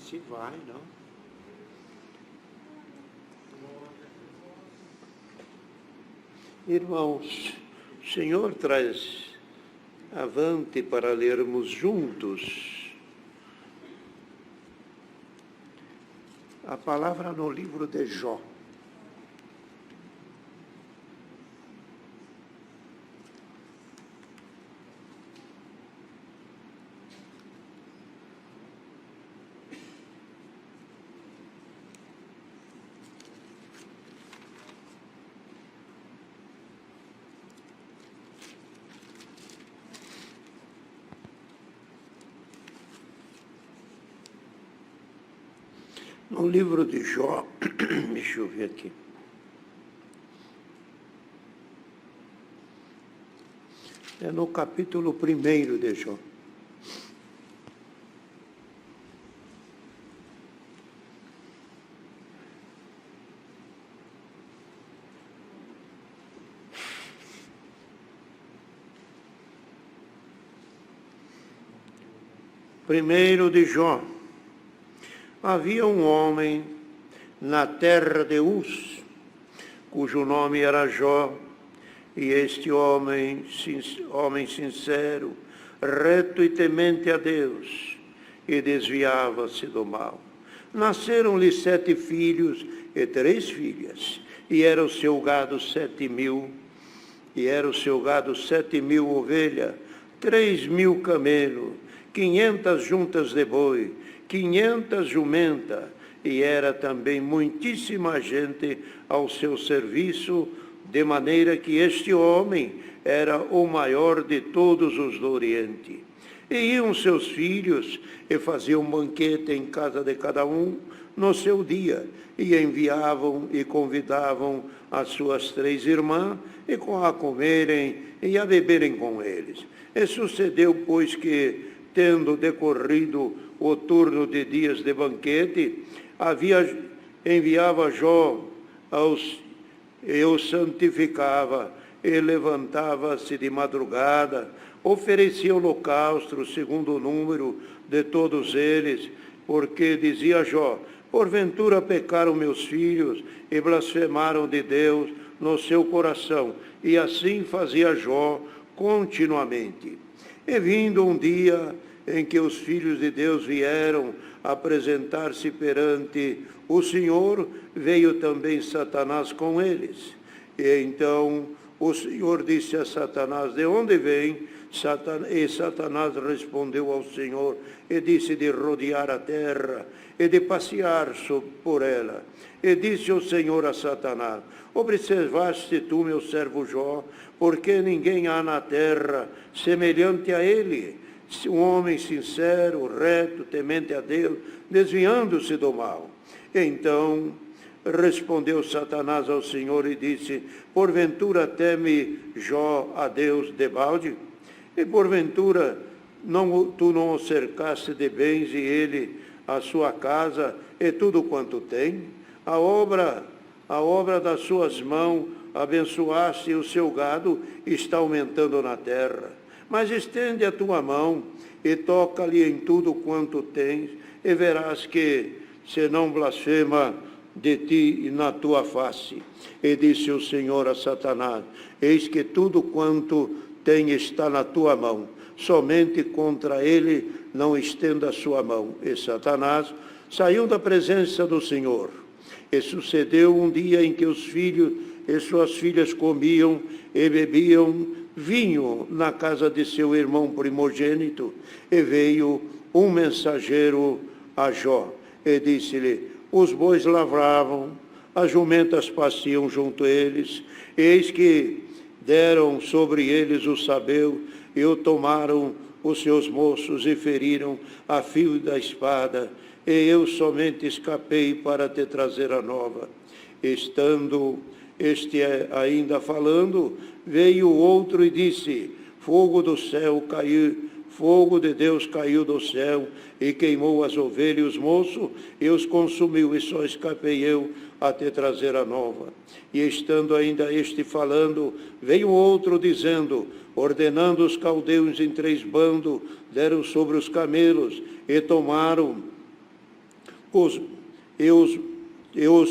Assim vai, não? Irmãos, o Senhor traz avante para lermos juntos a palavra no livro de Jó. No livro de Jó, deixa eu ver aqui. É no capítulo 1 de Jó. Primeiro de Jó. Havia um homem na terra de Uz, cujo nome era Jó, e este homem sincero, reto e temente a Deus, e desviava-se do mal. Nasceram-lhe 7 filhos e 3 filhas, e era o seu gado 7.000, ovelhas, 3.000 camelos, 500 juntas de boi, 500 jumentas, e era também muitíssima gente ao seu serviço, de maneira que este homem era o maior de todos os do Oriente. E iam seus filhos e faziam banquete em casa de cada um no seu dia, e enviavam e convidavam as suas 3 irmãs a comerem e a beberem com eles. E sucedeu, pois, que, tendo decorrido o turno de dias de banquete, enviava Jó e os santificava, e levantava-se de madrugada, oferecia holocausto segundo o número de todos eles, porque dizia Jó: porventura pecaram meus filhos e blasfemaram de Deus no seu coração. E assim fazia Jó continuamente. E vindo um dia em que os filhos de Deus vieram apresentar-se perante o Senhor, veio também Satanás com eles. E então o Senhor disse a Satanás: de onde vem? E Satanás respondeu ao Senhor e disse: de rodear a terra e de passear por ela. E disse o Senhor a Satanás: observaste tu meu servo Jó, porque ninguém há na terra semelhante a ele, um homem sincero, reto, temente a Deus, desviando-se do mal. Então respondeu Satanás ao Senhor e disse: porventura teme Jó a Deus debalde? E porventura tu não o cercaste de bens, e ele a sua casa e tudo quanto tem? A obra das suas mãos abençoaste, e o seu gado está aumentando na terra. Mas estende a tua mão e toca-lhe em tudo quanto tens, e verás que se não blasfema de ti e na tua face. E disse o Senhor a Satanás: eis que tudo quanto tem está na tua mão, somente contra ele não estenda a sua mão. E Satanás saiu da presença do Senhor. E sucedeu um dia em que os filhos e suas filhas comiam e bebiam vinho na casa de seu irmão primogênito, e veio um mensageiro a Jó, e disse-lhe: os bois lavravam, as jumentas paciam junto a eles, eis que deram sobre eles o sabeu, e o tomaram os seus moços, e feriram a fio da espada, e eu somente escapei para te trazer a nova. Estando este ainda falando, veio outro e disse: fogo do céu caiu, fogo de Deus caiu do céu e queimou as ovelhas e os moços e os consumiu, e só escapei eu a te trazer a nova. E estando ainda este falando, veio outro dizendo: ordenando os caldeus em 3 bandos, deram sobre os camelos e tomaram os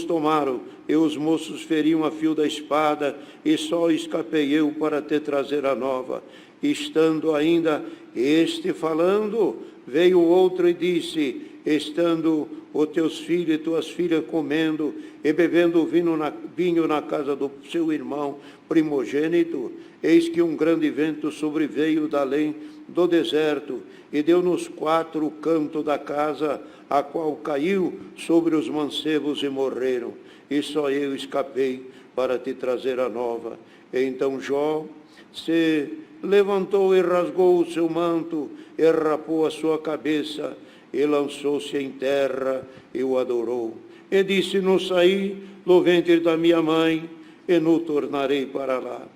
tomaram, e os moços feriam a fio da espada, e só escapei eu para te trazer a nova. Estando ainda este falando, veio outro e disse, estando os teus filhos e tuas filhas comendo e bebendo vinho na casa do seu irmão primogênito, eis que um grande vento sobreveio da além do deserto e deu nos 4 cantos da casa, a qual caiu sobre os mancebos e morreram. E só eu escapei para te trazer a nova. Então Jó se levantou e rasgou o seu manto, e rapou a sua cabeça, e lançou-se em terra, e o adorou. E disse, não saí do ventre da minha mãe, e não tornarei para lá.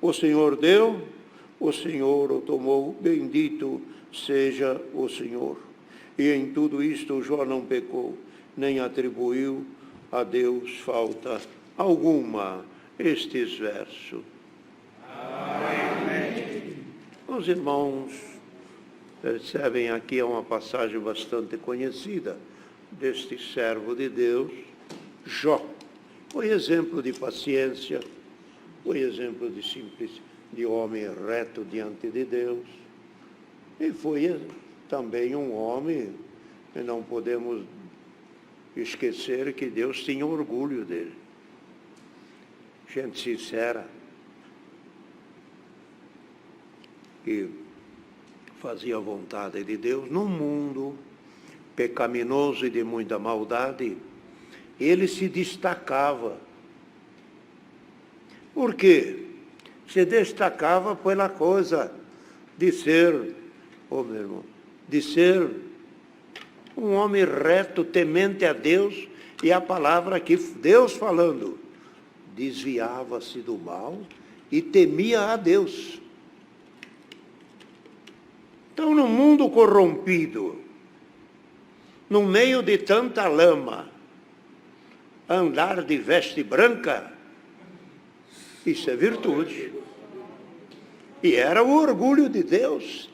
O Senhor deu, o Senhor o tomou, bendito seja o Senhor. E em tudo isto Jó não pecou, nem atribuiu a Deus falta alguma. Estes versos. Amém. Os irmãos percebem aqui é uma passagem bastante conhecida deste servo de Deus, Jó. Foi exemplo de paciência, foi exemplo de simples, de homem reto diante de Deus. E foi também um homem, e não podemos esquecer que Deus tinha orgulho dele. Gente sincera, que fazia a vontade de Deus num mundo pecaminoso e de muita maldade, ele se destacava. Por quê? Se destacava pela coisa de ser, meu irmão, de ser um homem reto, temente a Deus, e a palavra que Deus falando, desviava-se do mal e temia a Deus. Então, no mundo corrompido, no meio de tanta lama, andar de veste branca, isso é virtude. E era o orgulho de Deus.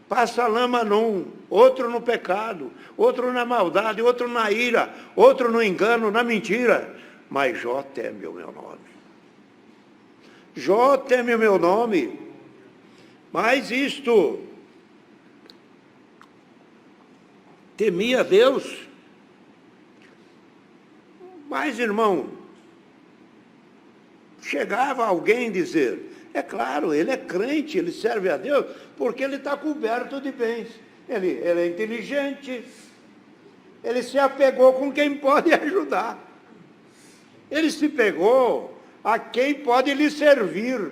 Passa a lama num, outro no pecado, outro na maldade, outro na ira, outro no engano, na mentira. Mas Jó teme o meu nome. Jó teme o meu nome. Mas isto, temia Deus. Mas, irmão, chegava alguém dizer, é claro, ele é crente, ele serve a Deus, porque ele está coberto de bens. Ele é inteligente, ele se apegou com quem pode ajudar. Ele se pegou a quem pode lhe servir.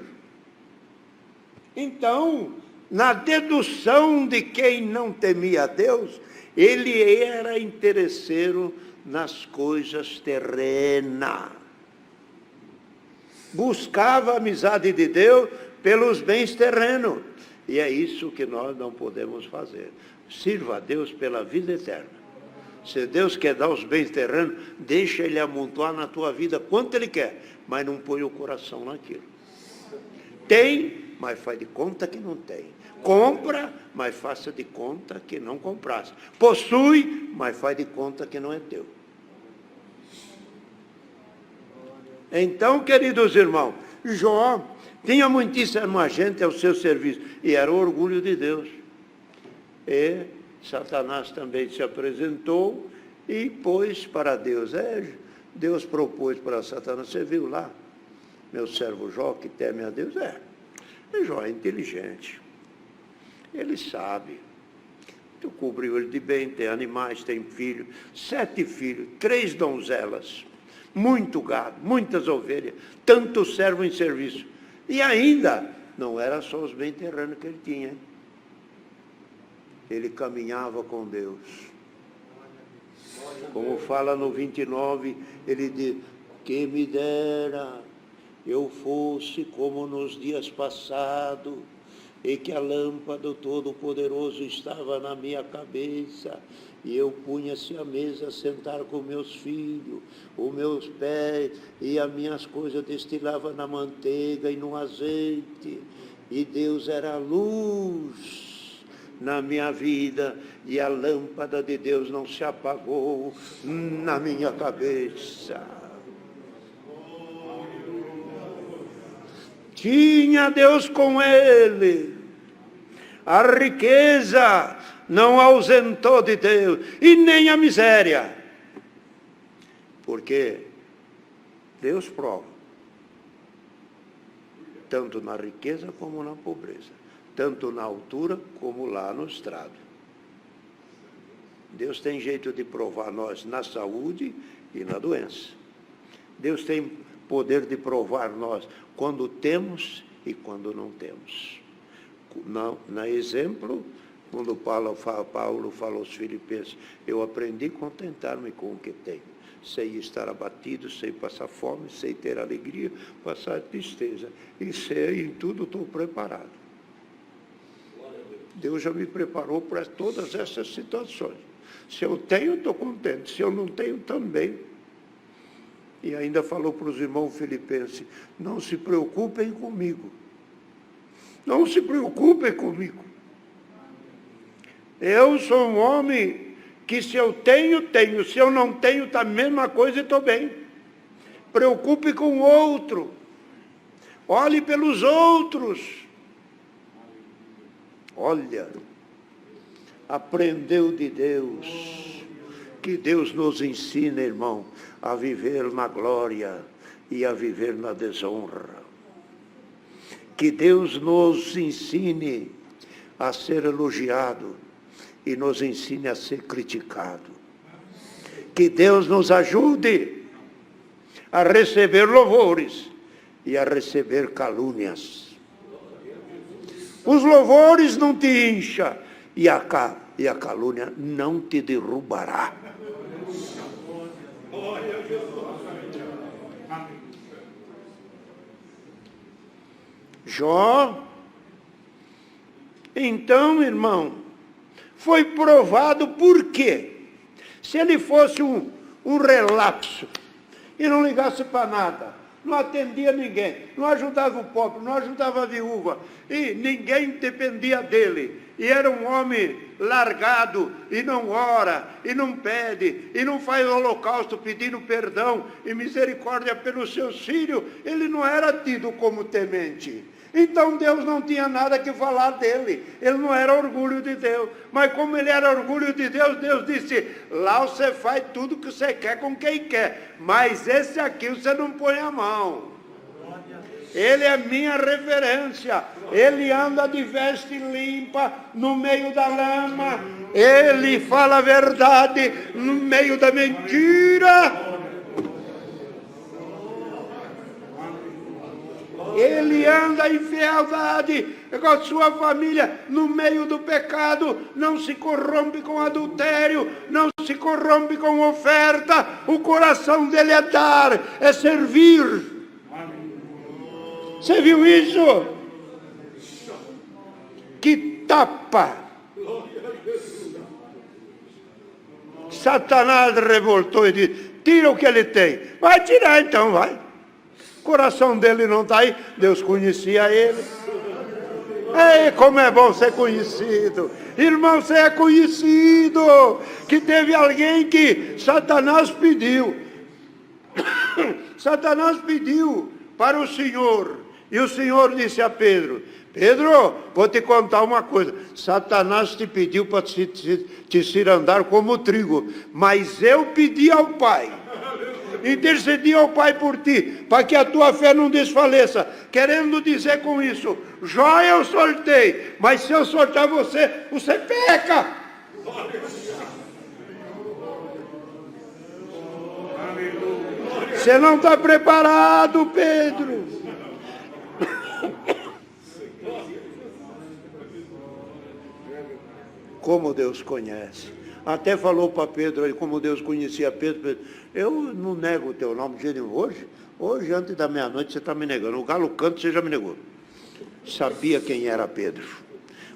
Então, na dedução de quem não temia a Deus, ele era interesseiro nas coisas terrenas. Buscava a amizade de Deus pelos bens terrenos. E é isso que nós não podemos fazer. Sirva a Deus pela vida eterna. Se Deus quer dar os bens terrenos, deixa Ele amontoar na tua vida quanto Ele quer, mas não põe o coração naquilo. Tem, mas faz de conta que não tem. Compra, mas faça de conta que não comprasse. Possui, mas faz de conta que não é teu. Então, queridos irmãos, Jó tinha muitíssima gente ao seu serviço, e era o orgulho de Deus. E Satanás também se apresentou e pôs para Deus. Deus propôs para Satanás, você viu lá, meu servo Jó, que teme a Deus? E Jó é inteligente, ele sabe. Tu cobriu ele de bem, tem animais, tem filhos, 7 filhos, 3 donzelas, muito gado, muitas ovelhas, tanto servo em serviço. E ainda, não era só os bens terrenos que ele tinha. Ele caminhava com Deus. Como fala no 29, ele diz, que me dera eu fosse como nos dias passados, e que a lâmpada do Todo-Poderoso estava na minha cabeça, e eu punha-se à mesa sentar com meus filhos, os meus pés, e as minhas coisas destilava na manteiga e no azeite, e Deus era a luz na minha vida, e a lâmpada de Deus não se apagou na minha cabeça. Tinha Deus com ele. A riqueza não ausentou de Deus, e nem a miséria. Porque Deus prova, tanto na riqueza como na pobreza, tanto na altura como lá no estrado. Deus tem jeito de provar nós na saúde e na doença. Deus tem poder de provar nós quando temos e quando não temos. Na exemplo, quando Paulo fala aos Filipenses, eu aprendi a contentar-me com o que tenho. Sei estar abatido, sei passar fome, sei ter alegria, passar tristeza. E sei, em tudo estou preparado. Deus já me preparou para todas essas situações. Se eu tenho, estou contente. Se eu não tenho, também. E ainda falou para os irmãos filipenses, não se preocupem comigo. Não se preocupem comigo. Eu sou um homem que se eu tenho, tenho. Se eu não tenho, está a mesma coisa e estou bem. Preocupe com o outro. Olhe pelos outros. Olha, aprendeu de Deus. Que Deus nos ensine, irmão, a viver na glória e a viver na desonra. Que Deus nos ensine a ser elogiado e nos ensine a ser criticado. Que Deus nos ajude a receber louvores e a receber calúnias. Os louvores não te incham e a calúnia não te derrubará. Jó, então, irmão, foi provado por quê? Se ele fosse um relapso e não ligasse para nada, não atendia ninguém, não ajudava o pobre, não ajudava a viúva, e ninguém dependia dele, e era um homem largado, e não ora, e não pede, e não faz holocausto pedindo perdão e misericórdia pelos seus filhos, ele não era tido como temente. Então Deus não tinha nada que falar dele, ele não era orgulho de Deus, mas como ele era orgulho de Deus, Deus disse, lá você faz tudo que você quer com quem quer, mas esse aqui você não põe a mão. Ele é minha referência, ele anda de veste limpa no meio da lama, ele fala a verdade no meio da mentira. Ele anda em fialdade com a sua família no meio do pecado, não se corrompe com adultério, não se corrompe com oferta, o coração dele é dar, é servir. Você viu isso? Que tapa! Satanás revoltou e disse, tira o que ele tem. Vai tirar então, vai. O coração dele não está aí, Deus conhecia ele. Ei, como é bom ser conhecido. Irmão, você é conhecido. Que teve alguém que Satanás pediu. Satanás pediu para o Senhor. E o Senhor disse a Pedro, Pedro, vou te contar uma coisa. Satanás te pediu para te cirandar como trigo. Mas eu pedi ao Pai. Intercedi ao Pai por ti, para que a tua fé não desfaleça. Querendo dizer com isso, Jó eu soltei, mas se eu soltar você, você peca. Você não está preparado, Pedro. Como Deus conhece. Até falou para Pedro, como Deus conhecia Pedro, eu não nego o teu nome de jeito nenhum. Hoje, antes da meia-noite, você está me negando. O galo canta, você já me negou. Sabia quem era Pedro,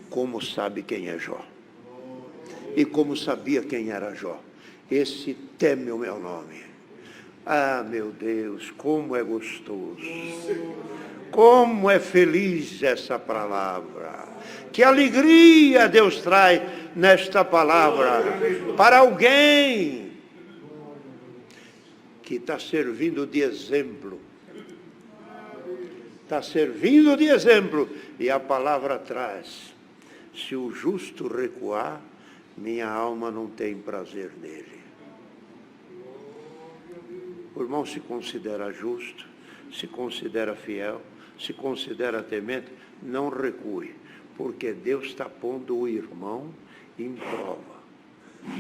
como sabe quem é Jó. E como sabia quem era Jó. Esse teme o meu nome. Ah, meu Deus, como é gostoso. Como é feliz essa palavra. Que alegria Deus traz nesta palavra para alguém que está servindo de exemplo. Está servindo de exemplo. E a palavra traz: se o justo recuar, minha alma não tem prazer nele. O irmão se considera justo, se considera fiel, se considera temente, não recue, porque Deus está pondo o irmão em prova.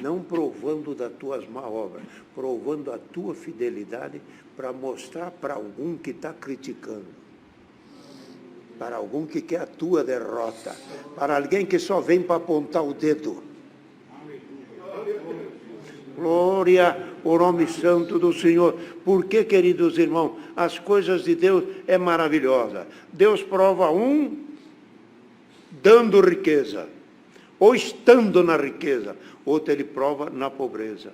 Não provando das tuas má obras, provando a tua fidelidade para mostrar para algum que está criticando, para algum que quer a tua derrota, para alguém que só vem para apontar o dedo. Glória ao nome santo do Senhor. Porque, queridos irmãos, as coisas de Deus é maravilhosa. Deus prova um dando riqueza, ou estando na riqueza. Outro ele prova na pobreza.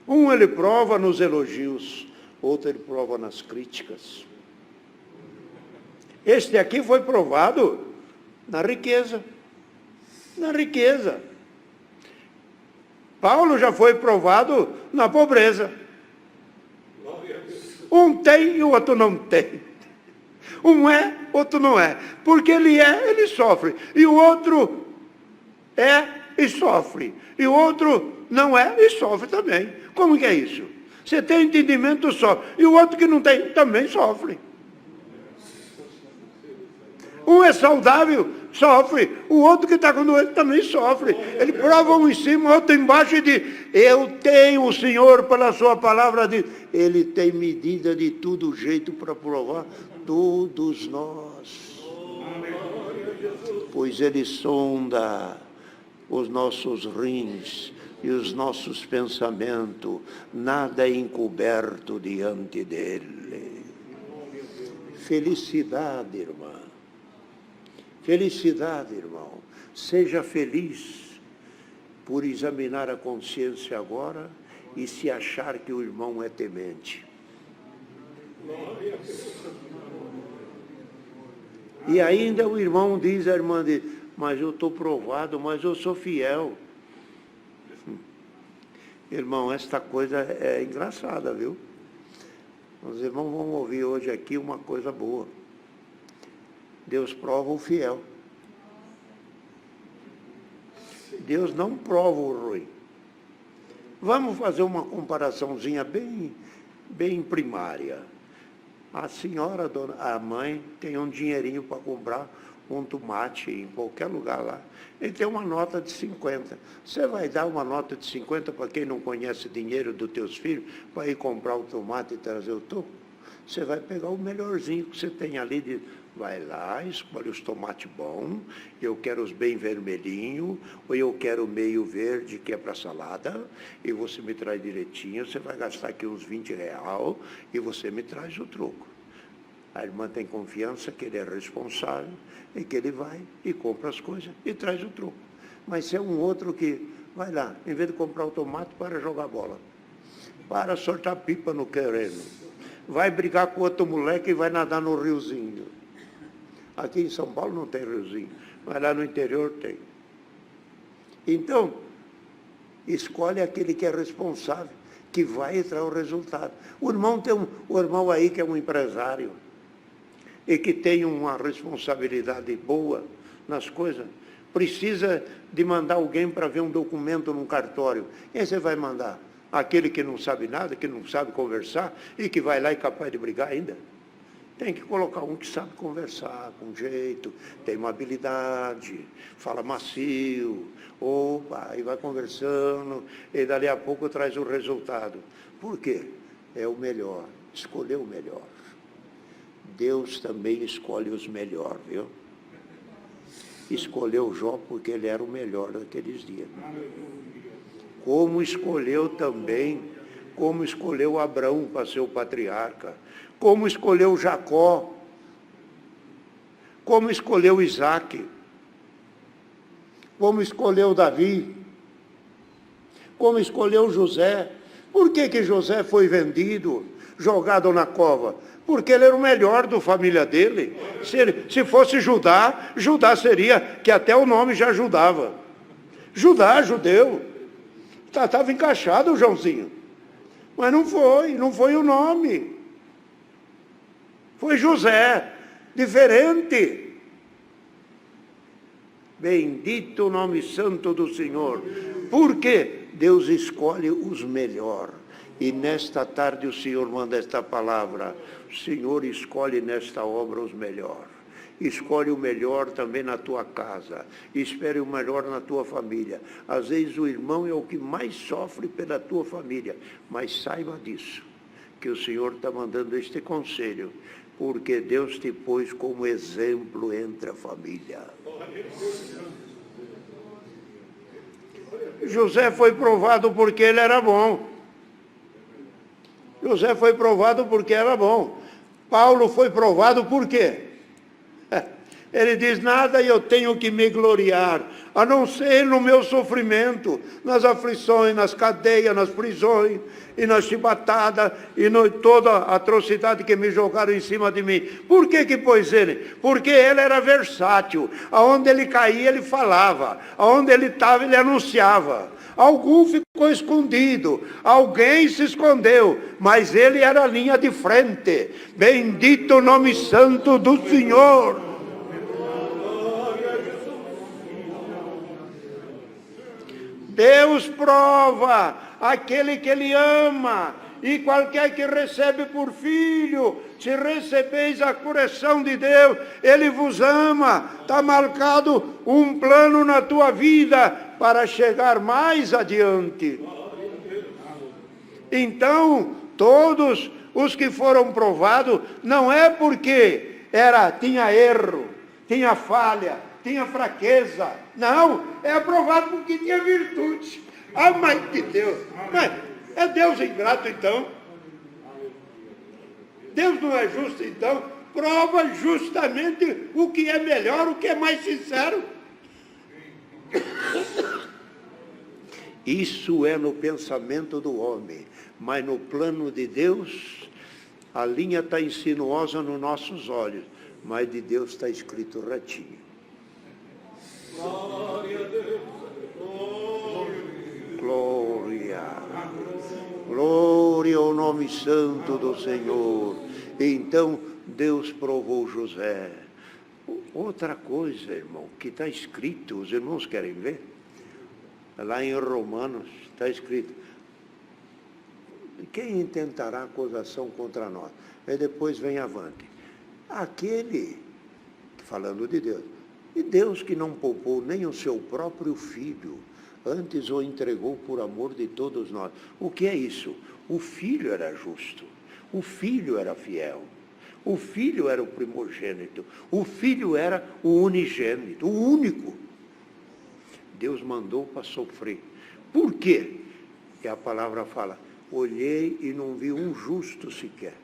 Um ele prova nos elogios, outro ele prova nas críticas. Este aqui foi provado na riqueza. Na riqueza. Paulo já foi provado na pobreza. Um tem e o outro não tem. Um é, outro não é. Porque ele é, ele sofre. E o outro é e sofre. E o outro não é e sofre também. Como que é isso? Você tem entendimento, sofre. E o outro que não tem, também sofre. Um é saudável, sofre. O outro que está com doença também sofre. Ele prova um em cima, outro embaixo e diz: eu tenho o Senhor, pela sua palavra, diz. Ele tem medida de todo jeito para provar todos nós. Pois ele sonda os nossos rins e os nossos pensamentos. Nada é encoberto diante dele. Felicidade, irmã. Felicidade, irmão. Seja feliz por examinar a consciência agora e se achar que o irmão é temente. E ainda o irmão diz, a irmã diz: mas eu estou provado, mas eu sou fiel. Irmão, esta coisa é engraçada, viu? Os irmãos vão ouvir hoje aqui uma coisa boa. Deus prova o fiel. Deus não prova o ruim. Vamos fazer uma comparaçãozinha bem primária. A senhora, a mãe, tem um dinheirinho para comprar um tomate em qualquer lugar lá. Ele tem uma nota de 50. Você vai dar uma nota de 50 para quem não conhece dinheiro dos teus filhos, para ir comprar o tomate e trazer o toco? Você vai pegar o melhorzinho que você tem ali, vai lá, escolhe os tomates bons, eu quero os bem vermelhinhos, ou eu quero o meio verde, que é para salada, e você me traz direitinho, você vai gastar aqui uns R$20, e você me traz o troco. A irmã tem confiança que ele é responsável, e que ele vai e compra as coisas e traz o troco. Mas se é um outro que vai lá, em vez de comprar o tomate, para jogar bola, para soltar pipa no terreno, vai brigar com outro moleque e vai nadar no riozinho. Aqui em São Paulo não tem riozinho, mas lá no interior tem. Então, escolhe aquele que é responsável, que vai entrar o resultado. O irmão aí que é um empresário e que tem uma responsabilidade boa nas coisas, precisa de mandar alguém para ver um documento num cartório. Quem você vai mandar? Aquele que não sabe nada, que não sabe conversar e que vai lá e é capaz de brigar ainda? Tem que colocar um que sabe conversar com jeito, tem uma habilidade, fala macio, opa, e vai conversando, e dali a pouco traz o resultado. Por quê? É o melhor, escolheu o melhor. Deus também escolhe os melhores, viu? Escolheu Jó porque ele era o melhor daqueles dias. Como escolheu também, como escolheu Abraão para ser o patriarca, como escolheu Jacó, como escolheu Isaac, como escolheu Davi, como escolheu José. Por que José foi vendido? jogado na cova? Porque ele era o melhor da família dele. Se fosse Judá, Judá seria, que até o nome já ajudava. Judá, judeu. Estava encaixado o Joãozinho. Mas não foi o nome. Foi José, diferente. Bendito o nome santo do Senhor. Por quê? Deus escolhe os melhores. E nesta tarde o Senhor manda esta palavra. O Senhor escolhe nesta obra os melhores. Escolhe o melhor também na tua casa. Espere o melhor na tua família. Às vezes o irmão é o que mais sofre pela tua família. Mas saiba disso, que o Senhor está mandando este conselho. Porque Deus te pôs como exemplo entre a família. José foi provado porque ele era bom. José foi provado porque era bom. Paulo foi provado por quê? Ele diz, nada eu tenho que me gloriar, a não ser no meu sofrimento, nas aflições, nas cadeias, nas prisões, e nas chibatadas, e toda a atrocidade que me jogaram em cima de mim. Por que pôs ele? Porque ele era versátil. Aonde ele caía, ele falava. Aonde ele estava, ele anunciava. Algum ficou escondido, alguém se escondeu, mas ele era a linha de frente. Bendito o nome santo do Senhor. Deus prova aquele que ele ama, e qualquer que recebe por filho, se recebeis a correção de Deus, ele vos ama. Está marcado um plano na tua vida para chegar mais adiante. Então, todos os que foram provados, não é porque tinha erro, tinha falha, tinha fraqueza. Não, é aprovado porque tinha virtude. Ah, mãe de Deus. Mas é Deus ingrato, então? Deus não é justo, então? Prova justamente o que é melhor, o que é mais sincero. Isso é no pensamento do homem. Mas no plano de Deus, a linha está insinuosa nos nossos olhos. Mas de Deus está escrito retinho. Glória a Deus. Glória. Glória ao nome santo do Senhor. Então, Deus provou José. Outra coisa, irmão, que está escrito, os irmãos querem ver? Lá em Romanos está escrito, quem intentará acusação contra nós? E depois vem avante. Aquele, falando de Deus, e Deus que não poupou nem o seu próprio filho, antes o entregou por amor de todos nós. O que é isso? O filho era justo, o filho era fiel, o filho era o primogênito, o filho era o unigênito, o único. Deus mandou para sofrer. Por quê? E a palavra fala, olhei e não vi um justo sequer.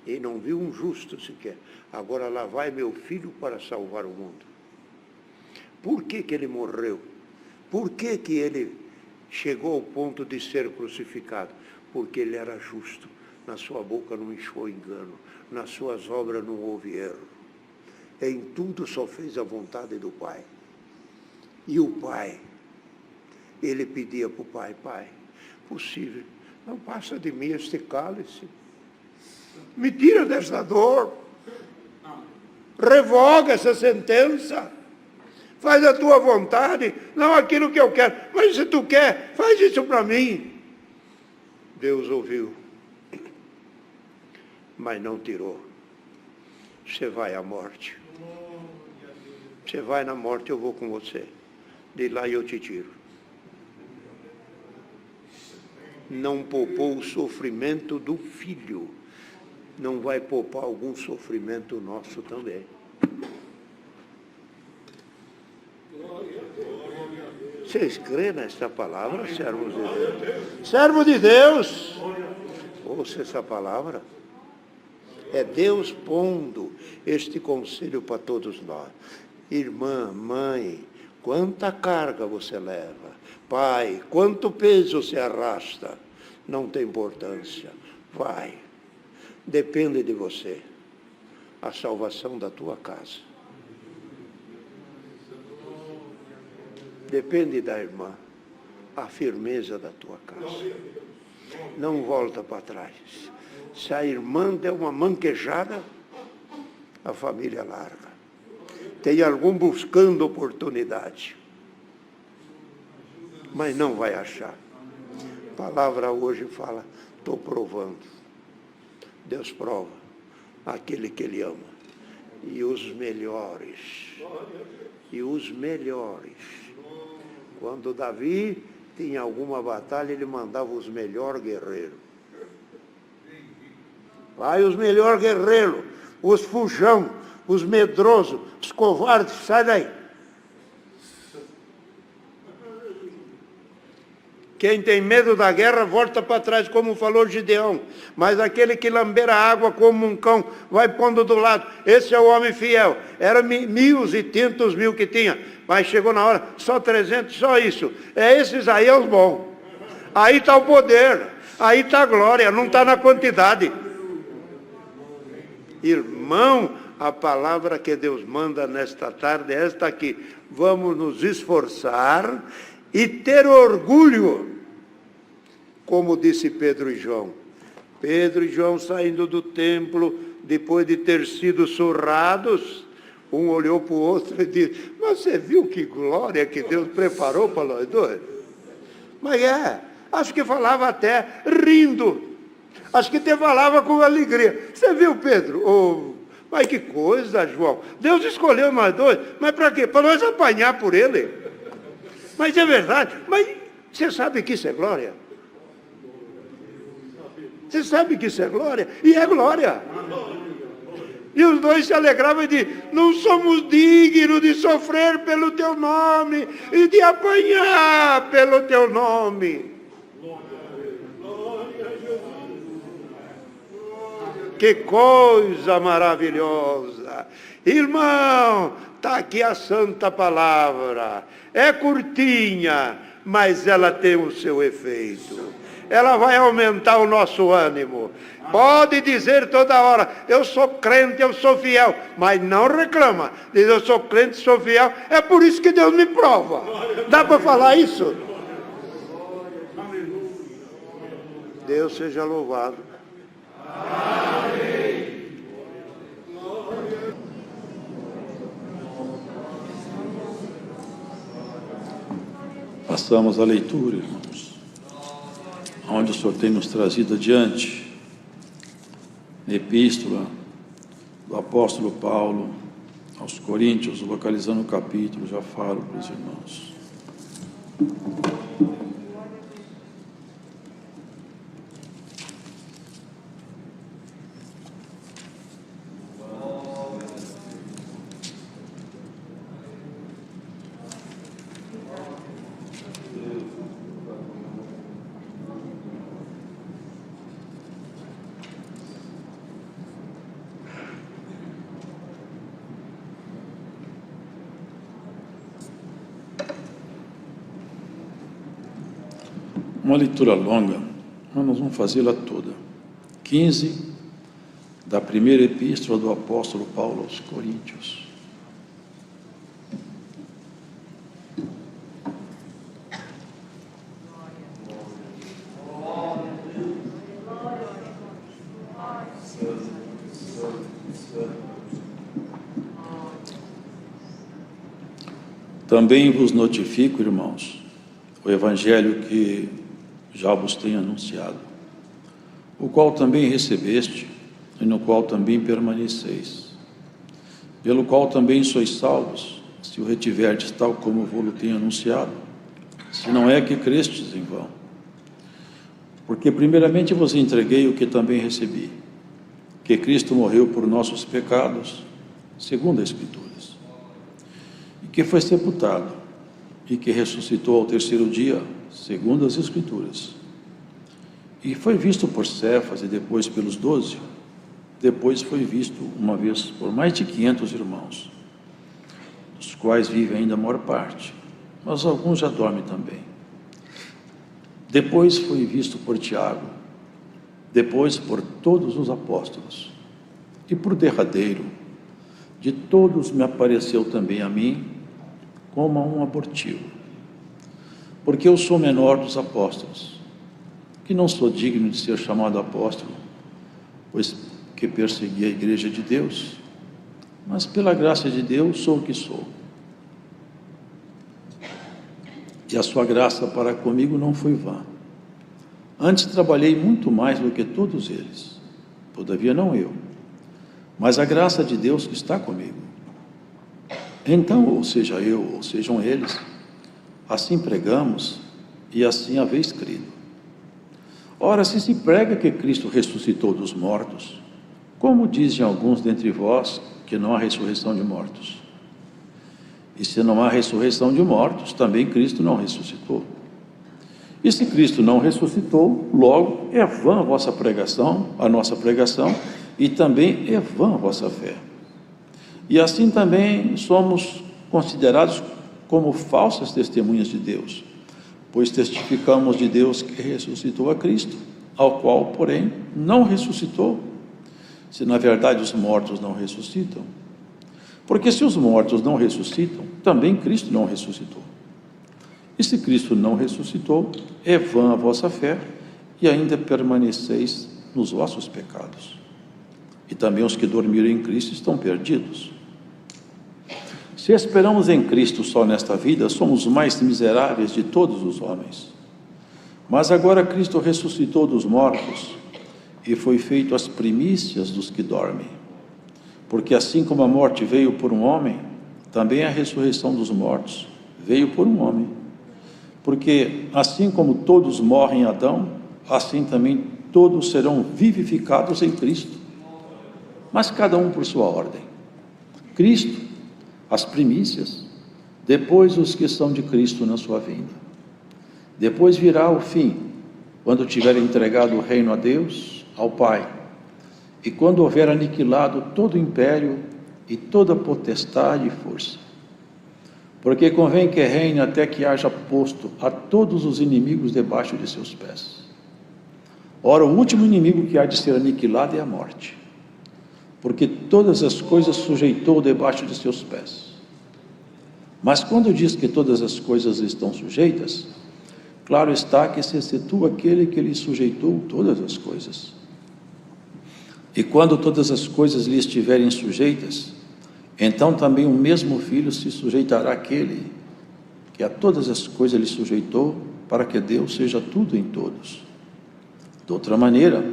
E não vi um justo sequer. Agora lá vai meu filho para salvar o mundo. Por que ele morreu? Por que ele chegou ao ponto de ser crucificado? Porque ele era justo. Na sua boca não enxou engano. Nas suas obras não houve erro. Em tudo só fez a vontade do Pai. E o Pai, ele pedia para o Pai, Pai, possível, não passa de mim este cálice. Me tira desta dor. Revoga essa sentença. Faz a tua vontade, não aquilo que eu quero. Mas se tu quer, faz isso para mim. Deus ouviu, mas não tirou. Você vai à morte. Você vai na morte, eu vou com você. De lá eu te tiro. Não poupou o sofrimento do filho. Não vai poupar algum sofrimento nosso também. Vocês creem nesta palavra, servos de Deus? Servo de Deus! Ouça essa palavra. É Deus pondo este conselho para todos nós. Irmã, mãe, quanta carga você leva. Pai, quanto peso você arrasta. não tem importância. Vai. Depende de você a salvação da tua casa. Depende da irmã a firmeza da tua casa. Não volta para trás. Se a irmã der uma manquejada, a família larga. Tem algum buscando oportunidade, mas não vai achar. A palavra hoje fala, estou provando. Deus prova aquele que Ele ama. E os melhores. E os melhores. Quando Davi tinha alguma batalha, ele mandava os melhores guerreiros. Vai os melhores guerreiros, os fujão, os medrosos, os covardes, sai daí. Quem tem medo da guerra, volta para trás, como falou Gideão. Mas aquele que lamber a água como um cão, vai pondo do lado. Esse é o homem fiel. Era 1.000 que tinha. Mas chegou na hora, só 300, só isso. Esses aí é os bons. Aí está o poder, aí está a glória, não está na quantidade. Irmão, a palavra que Deus manda nesta tarde é esta aqui. Vamos nos esforçar e ter orgulho, como disse Pedro e João. Pedro e João saindo do templo, depois de ter sido surrados, um olhou para o outro e disse, mas você viu que glória que Deus preparou para nós dois? Mas acho que falava até rindo, acho que até falava com alegria. Você viu, Pedro? Oh, mas que coisa, João, Deus escolheu nós dois, mas para quê? Para nós apanhar por Ele. Mas é verdade, mas você sabe que isso é glória? Você sabe que isso é glória? E é glória. E os dois se alegravam e diziam, não somos dignos de sofrer pelo teu nome e de apanhar pelo teu nome. Que coisa maravilhosa. Irmão, está aqui a santa palavra. É curtinha, mas ela tem o seu efeito. Ela vai aumentar o nosso ânimo. Pode dizer toda hora, eu sou crente, eu sou fiel, mas não reclama. Diz, eu sou crente, sou fiel, é por isso que Deus me prova. Dá para falar isso? Deus seja louvado. Amém. Passamos a leitura, irmãos, onde o Senhor tem nos trazido adiante, na epístola do apóstolo Paulo aos Coríntios, localizando o capítulo, já falo para os irmãos. Uma leitura longa, mas nós vamos fazê-la toda. 15 da primeira epístola do apóstolo Paulo aos Coríntios. Também vos notifico, irmãos, o evangelho que já vos tenho anunciado, o qual também recebeste, e no qual também permaneceis, pelo qual também sois salvos, se o retiverdes tal como vos tenho anunciado, se não é que crestes em vão. Porque primeiramente vos entreguei o que também recebi, que Cristo morreu por nossos pecados, segundo as Escrituras, e que foi sepultado, e que ressuscitou ao terceiro dia, segundo as Escrituras, e foi visto por Cefas e depois pelos 12, depois foi visto uma vez por mais de 500 irmãos, dos quais vive ainda a maior parte, mas alguns já dormem também. depois foi visto por Tiago, depois por todos os apóstolos, e por derradeiro, de todos me apareceu também a mim, como a um abortivo, porque eu sou menor dos apóstolos, que não sou digno de ser chamado apóstolo, pois que persegui a igreja de Deus, mas pela graça de Deus sou o que sou. E a sua graça para comigo não foi vã. Antes trabalhei muito mais do que todos eles, todavia não eu, mas a graça de Deus que está comigo. Então, ou seja eu, ou sejam eles, assim pregamos e assim haveis crido. Ora, se se prega que Cristo ressuscitou dos mortos, como dizem alguns dentre vós que não há ressurreição de mortos? E se não há ressurreição de mortos, também Cristo não ressuscitou. E se Cristo não ressuscitou, logo é vã a vossa pregação, a nossa pregação, e também é vã a vossa fé. E assim também somos considerados como falsas testemunhas de Deus, pois testificamos de Deus que ressuscitou a Cristo, ao qual, porém, não ressuscitou, se na verdade os mortos não ressuscitam. Porque se os mortos não ressuscitam, também Cristo não ressuscitou. E se Cristo não ressuscitou, é vã a vossa fé, e ainda permaneceis nos vossos pecados. E também os que dormiram em Cristo estão perdidos. Se esperamos em Cristo só nesta vida, somos os mais miseráveis de todos os homens. Mas agora Cristo ressuscitou dos mortos, e foi feito as primícias dos que dormem. Porque assim como a morte veio por um homem, também a ressurreição dos mortos veio por um homem. Porque assim como todos morrem em Adão, assim também todos serão vivificados em Cristo. Mas cada um por sua ordem. Cristo, as primícias, depois os que são de Cristo na sua vinda. Depois virá o fim, quando tiver entregado o reino a Deus, ao Pai, e quando houver aniquilado todo o império e toda potestade e força. Porque convém que reine até que haja posto a todos os inimigos debaixo de seus pés. Ora, o último inimigo que há de ser aniquilado é a morte, porque todas as coisas sujeitou debaixo de seus pés. Mas quando diz que todas as coisas estão sujeitas, claro está que se situa aquele que lhe sujeitou todas as coisas. E quando todas as coisas lhe estiverem sujeitas, então também o mesmo Filho se sujeitará àquele que a todas as coisas lhe sujeitou, para que Deus seja tudo em todos. De outra maneira,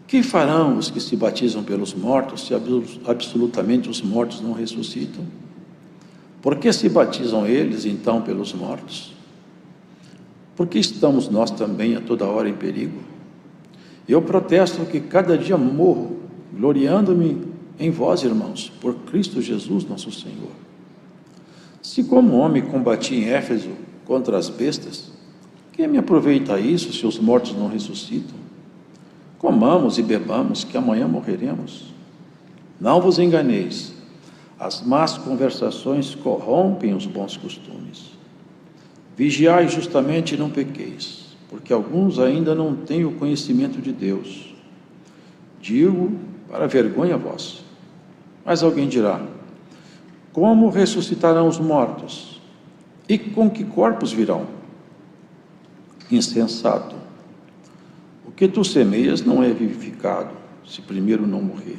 que farão os que se batizam pelos mortos, se absolutamente os mortos não ressuscitam? Por que se batizam eles, então, pelos mortos? Porque estamos nós também a toda hora em perigo? Eu protesto que cada dia morro, gloriando-me em vós, irmãos, por Cristo Jesus nosso Senhor. Se como homem combati em Éfeso contra as bestas, que me aproveita isso se os mortos não ressuscitam? Comamos e bebamos, que amanhã morreremos. Não vos enganeis, as más conversações corrompem os bons costumes. Vigiai justamente e não pequeis, porque alguns ainda não têm o conhecimento de Deus. Digo para vergonha vossa. Mas alguém dirá: como ressuscitarão os mortos? E com que corpos virão? Insensato. O que tu semeias não é vivificado, se primeiro não morrer.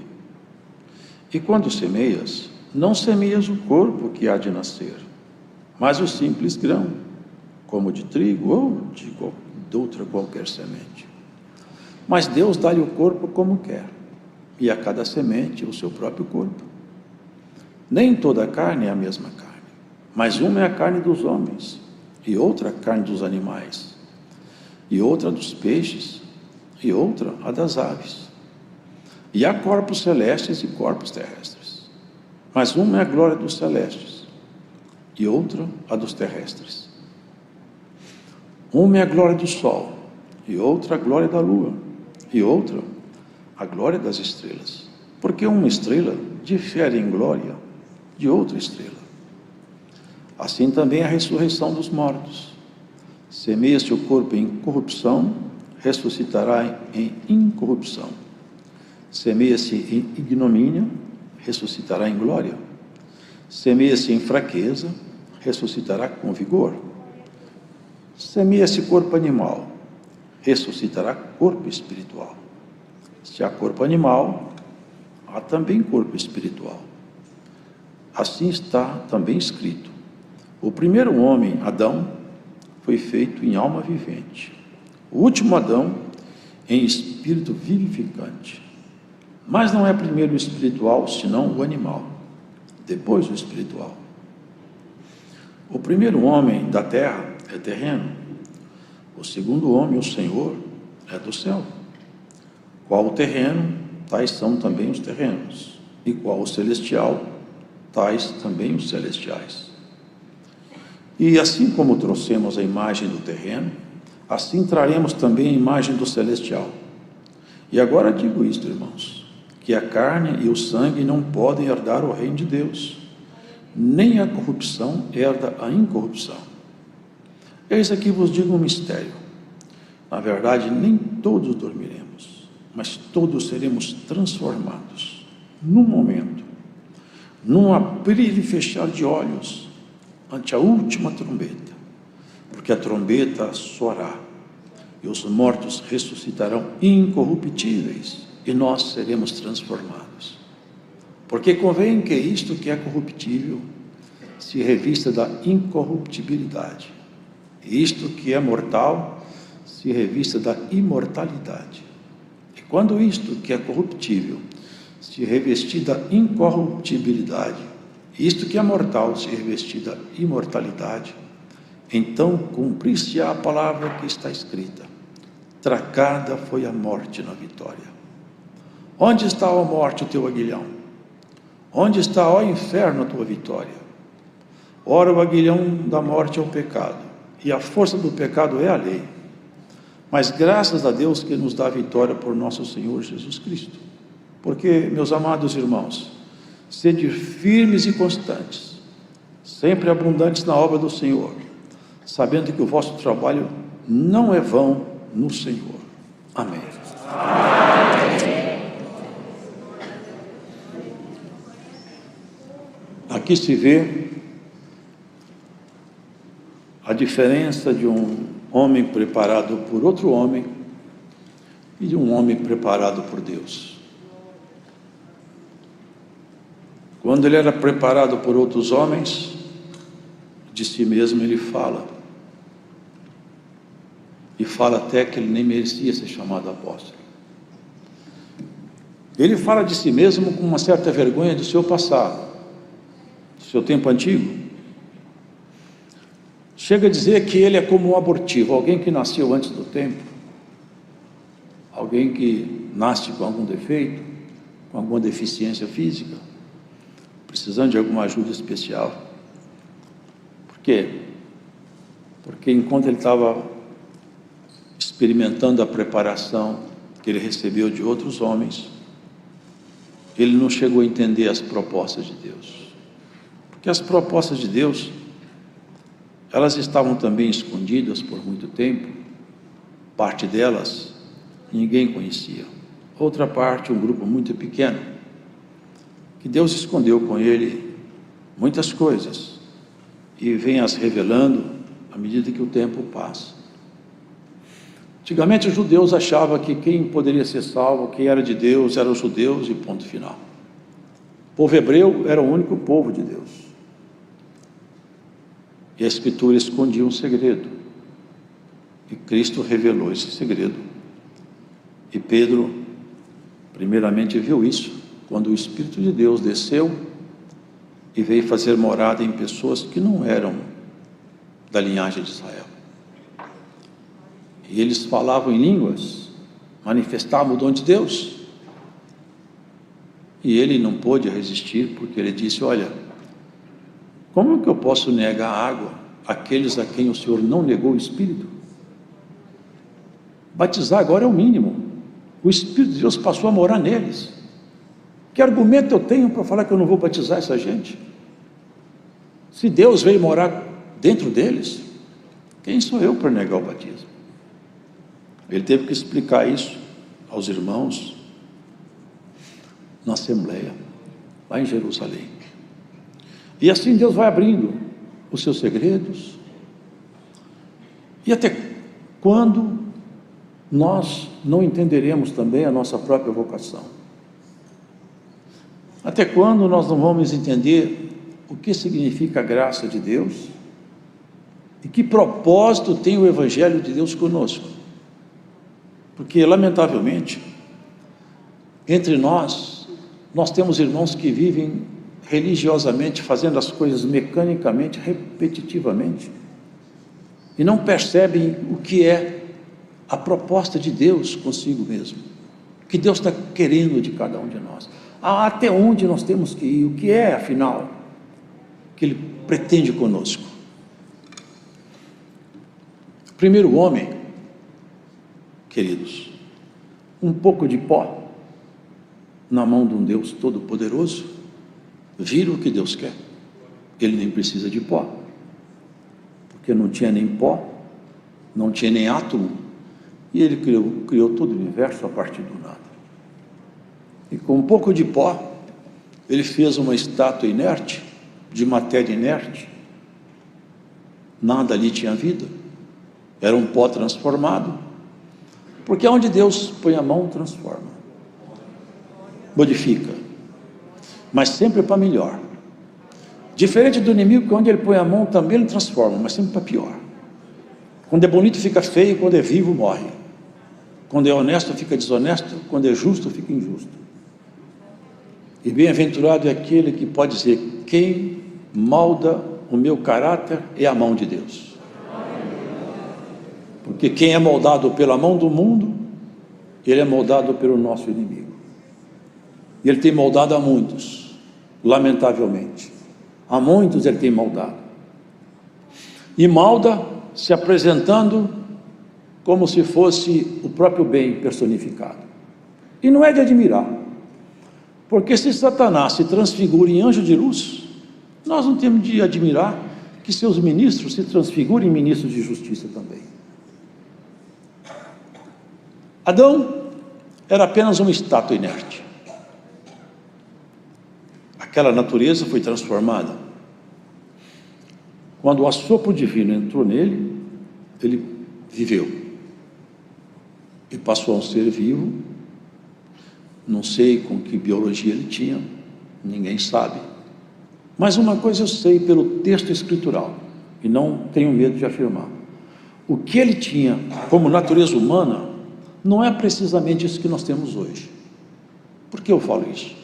E quando semeias, não semeias o corpo que há de nascer, mas o simples grão, como de trigo ou de outra qualquer semente. Mas Deus dá-lhe o corpo como quer, e a cada semente o seu próprio corpo. Nem toda a carne é a mesma carne, mas uma é a carne dos homens, e outra a carne dos animais, e outra dos peixes, e outra a das aves. E há corpos celestes e corpos terrestres, mas uma é a glória dos celestes, e outra a dos terrestres. Uma é a glória do sol, e outra a glória da lua, e outra a glória das estrelas, porque uma estrela difere em glória de outra estrela. Assim também a ressurreição dos mortos. Semeia-se o corpo em corrupção, ressuscitará em incorrupção. Semeia-se em ignomínia, ressuscitará em glória. Semeia-se em fraqueza, ressuscitará com vigor. Semeia-se corpo animal, ressuscitará corpo espiritual. Se há corpo animal, há também corpo espiritual. Assim está também escrito: o primeiro homem, Adão, foi feito em alma vivente. O último Adão, em espírito vivificante. Mas não é primeiro o espiritual, senão o animal, depois o espiritual. O primeiro homem da terra é terreno. O segundo homem, o Senhor, é do céu. Qual o terreno, tais são também os terrenos. E qual o celestial, tais também os celestiais. E assim como trouxemos a imagem do terreno, assim traremos também a imagem do celestial. E agora digo isto, irmãos, que a carne e o sangue não podem herdar o reino de Deus, nem a corrupção herda a incorrupção. Eis aqui vos digo um mistério. Na verdade, nem todos dormiremos, mas todos seremos transformados, num momento, num abrir e fechar de olhos, ante a última trombeta, porque a trombeta soará, e os mortos ressuscitarão incorruptíveis, e nós seremos transformados. Porque convém que isto que é corruptível se revista da incorruptibilidade, e isto que é mortal se revista da imortalidade. E quando isto que é corruptível se revestir da incorruptibilidade, isto que é mortal se revestir da imortalidade, então cumprir-se-á a palavra que está escrita: tracada foi a morte na vitória. Onde está, ó morte, o teu aguilhão? Onde está, ó inferno, a tua vitória? Ora, o aguilhão da morte é o pecado, e a força do pecado é a lei. Mas graças a Deus que nos dá a vitória por nosso Senhor Jesus Cristo. Porque, meus amados irmãos, sede firmes e constantes, sempre abundantes na obra do Senhor, sabendo que o vosso trabalho não é vão no Senhor. Amém. Aqui se vê a diferença de um homem preparado por outro homem e de um homem preparado por Deus. Quando ele era preparado por outros homens, de si mesmo ele fala. E fala até que ele nem merecia ser chamado apóstolo. Ele fala de si mesmo com uma certa vergonha do seu passado, do seu tempo antigo. Chega a dizer que ele é como um abortivo, alguém que nasceu antes do tempo, alguém que nasce com algum defeito, com alguma deficiência física, precisando de alguma ajuda especial. Por quê? Porque enquanto ele estava experimentando a preparação que ele recebeu de outros homens, ele não chegou a entender as propostas de Deus. Porque as propostas de Deus, elas estavam também escondidas por muito tempo. Parte delas ninguém conhecia. Outra parte, um grupo muito pequeno, que Deus escondeu com ele muitas coisas e vem as revelando à medida que o tempo passa. Antigamente os judeus achavam que quem poderia ser salvo, quem era de Deus, eram os judeus e ponto final. O povo hebreu era o único povo de Deus. E a Escritura escondia um segredo. E Cristo revelou esse segredo. E Pedro, primeiramente, viu isso quando o Espírito de Deus desceu e veio fazer morada em pessoas que não eram da linhagem de Israel. E eles falavam em línguas, manifestavam o dom de Deus. E ele não pôde resistir, porque ele disse: olha, como que eu posso negar água àqueles a quem o Senhor não negou o Espírito? Batizar agora é o mínimo. O Espírito de Deus passou a morar neles. Que argumento eu tenho para falar que eu não vou batizar essa gente? Se Deus veio morar dentro deles, Quem sou eu para negar o batismo? Ele teve que explicar isso aos irmãos na Assembleia, lá em Jerusalém. E assim Deus vai abrindo os seus segredos. E até quando nós não entenderemos também a nossa própria vocação? Até quando nós não vamos entender o que significa a graça de Deus? E que propósito tem o Evangelho de Deus conosco? Porque, lamentavelmente, entre nós temos irmãos que vivem religiosamente, fazendo as coisas mecanicamente, repetitivamente, e não percebem o que é a proposta de Deus consigo mesmo, o que Deus está querendo de cada um de nós, até onde nós temos que ir, o que é, afinal, que Ele pretende conosco. Primeiro homem, queridos, um pouco de pó na mão de um Deus todo-poderoso, vira o que Deus quer. Ele nem precisa de pó, porque não tinha nem pó, não tinha nem átomo, e Ele criou todo o universo a partir do nada. E com um pouco de pó, Ele fez uma estátua inerte, de matéria inerte. Nada ali tinha vida, era um pó transformado, porque onde Deus põe a mão, transforma, modifica, mas sempre para melhor. Diferente do inimigo, que onde ele põe a mão também ele transforma, mas sempre para pior. Quando é bonito fica feio, quando é vivo morre. Quando é honesto fica desonesto, quando é justo fica injusto. E bem-aventurado é aquele que pode dizer: quem molda o meu caráter é a mão de Deus. Porque quem é moldado pela mão do mundo, ele é moldado pelo nosso inimigo. E ele tem moldado a muitos, lamentavelmente. A muitos ele tem moldado. E molda se apresentando como se fosse o próprio bem personificado. E não é de admirar, porque se Satanás se transfigura em anjo de luz, nós não temos de admirar que seus ministros se transfigurem em ministros de justiça também. Adão era apenas uma estátua inerte. Aquela natureza foi transformada. Quando o assopro divino entrou nele, ele viveu. E passou a um ser vivo. Não sei com que biologia ele tinha, ninguém sabe. Mas uma coisa eu sei pelo texto escritural, e não tenho medo de afirmar. O que ele tinha como natureza humana não é precisamente isso que nós temos hoje. Por que eu falo isso?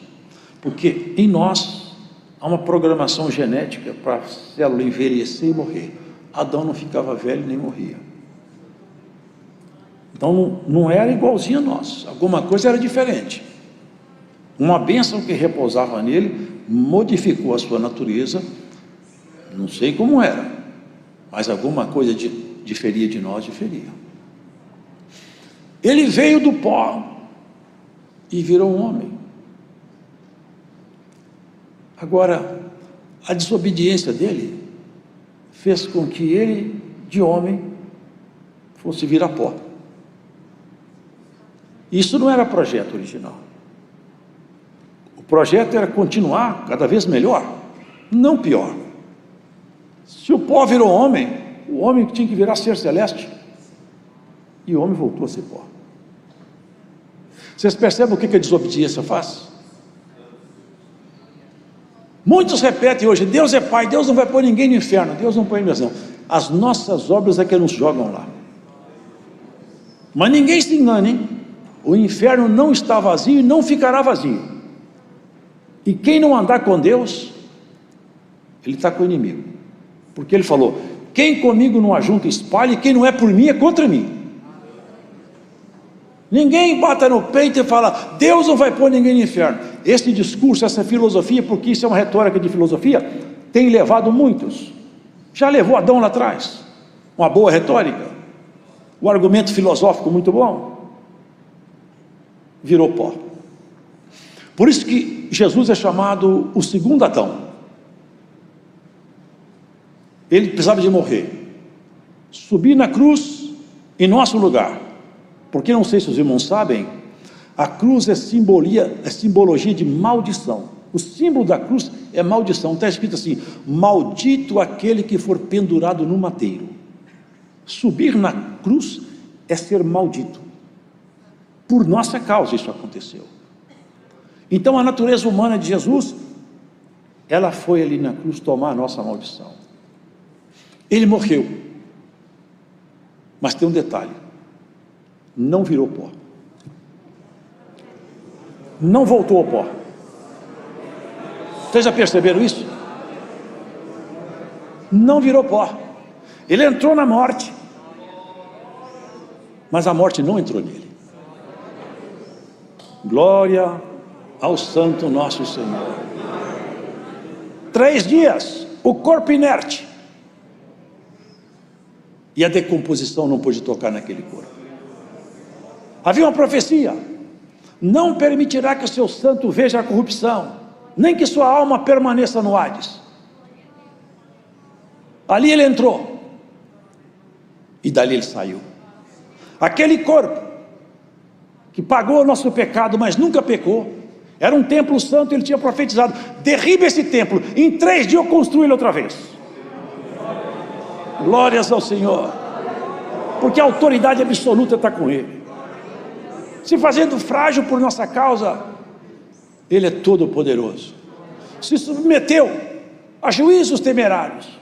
Porque em nós há uma programação genética para a célula envelhecer e morrer. Adão não ficava velho nem morria. Então não era igualzinho a nós, alguma coisa era diferente. Uma bênção que repousava nele modificou a sua natureza, não sei como era, mas alguma coisa diferia de nós, diferia. Ele veio do pó e virou um homem. Agora, a desobediência dele fez com que ele, de homem, fosse virar pó. Isso não era projeto original. O projeto era continuar cada vez melhor, não pior. Se o pó virou homem, o homem tinha que virar ser celeste. E o homem voltou a ser pó. Vocês percebem o que a desobediência faz? Muitos repetem hoje: Deus é Pai, Deus não vai pôr ninguém no inferno. Deus não põe mesmo, não. As nossas obras é que nos jogam lá. Mas ninguém se engane, hein? O inferno não está vazio e não ficará vazio. E quem não andar com Deus, ele está com o inimigo. Porque ele falou: quem comigo não ajunta espalha, e quem não é por mim é contra mim. Ninguém bata no peito e fala: Deus não vai pôr ninguém no inferno. Esse discurso, essa filosofia, porque isso é uma retórica de filosofia, tem levado muitos. Já levou Adão lá atrás. Uma boa retórica, um argumento filosófico muito bom, virou pó. Por isso que Jesus é chamado o segundo Adão. Ele precisava de morrer. subir na cruz em nosso lugar. Porque não sei se os irmãos sabem, a cruz é simbologia de maldição. O símbolo da cruz é maldição. Está escrito assim: maldito aquele que for pendurado no madeiro. Subir na cruz é ser maldito. Por nossa causa isso aconteceu. Então a natureza humana de Jesus, ela foi ali na cruz tomar a nossa maldição. Ele morreu. Mas tem um detalhe: não virou pó. Não voltou ao pó. Vocês já perceberam isso? Não virou pó. Ele entrou na morte, mas a morte não entrou nele. Glória ao Santo nosso Senhor. 3 dias, o corpo inerte, e a decomposição não pôde tocar naquele corpo. Havia uma profecia: não permitirá que o seu santo veja a corrupção, nem que sua alma permaneça no Hades. Ali ele entrou, e dali ele saiu. Aquele corpo que pagou o nosso pecado, mas nunca pecou, era um templo santo. Ele tinha profetizado: derriba esse templo, em 3 dias eu construo ele outra vez. Glórias ao Senhor, porque a autoridade absoluta está com ele. Se fazendo frágil por nossa causa, ele é todo poderoso. Se submeteu a juízos temerários,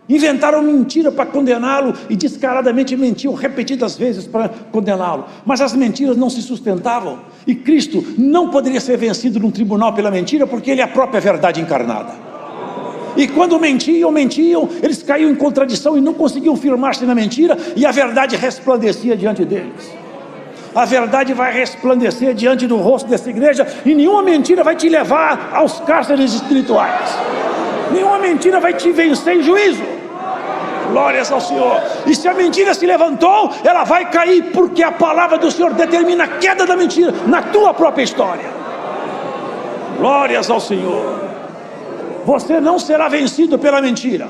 inventaram mentira para condená-lo, e descaradamente mentiam repetidas vezes para condená-lo, mas as mentiras não se sustentavam, e Cristo não poderia ser vencido num tribunal pela mentira, porque ele é a própria verdade encarnada. E quando mentiam, eles caíam em contradição e não conseguiam firmar-se na mentira, e a verdade resplandecia diante deles. A verdade vai resplandecer diante do rosto dessa igreja, e nenhuma mentira vai te levar aos cárceres espirituais. Nenhuma mentira vai te vencer em juízo. Glórias ao Senhor. E se a mentira se levantou, ela vai cair, porque a palavra do Senhor determina a queda da mentira na tua própria história. Glórias ao Senhor. Você não será vencido pela mentira.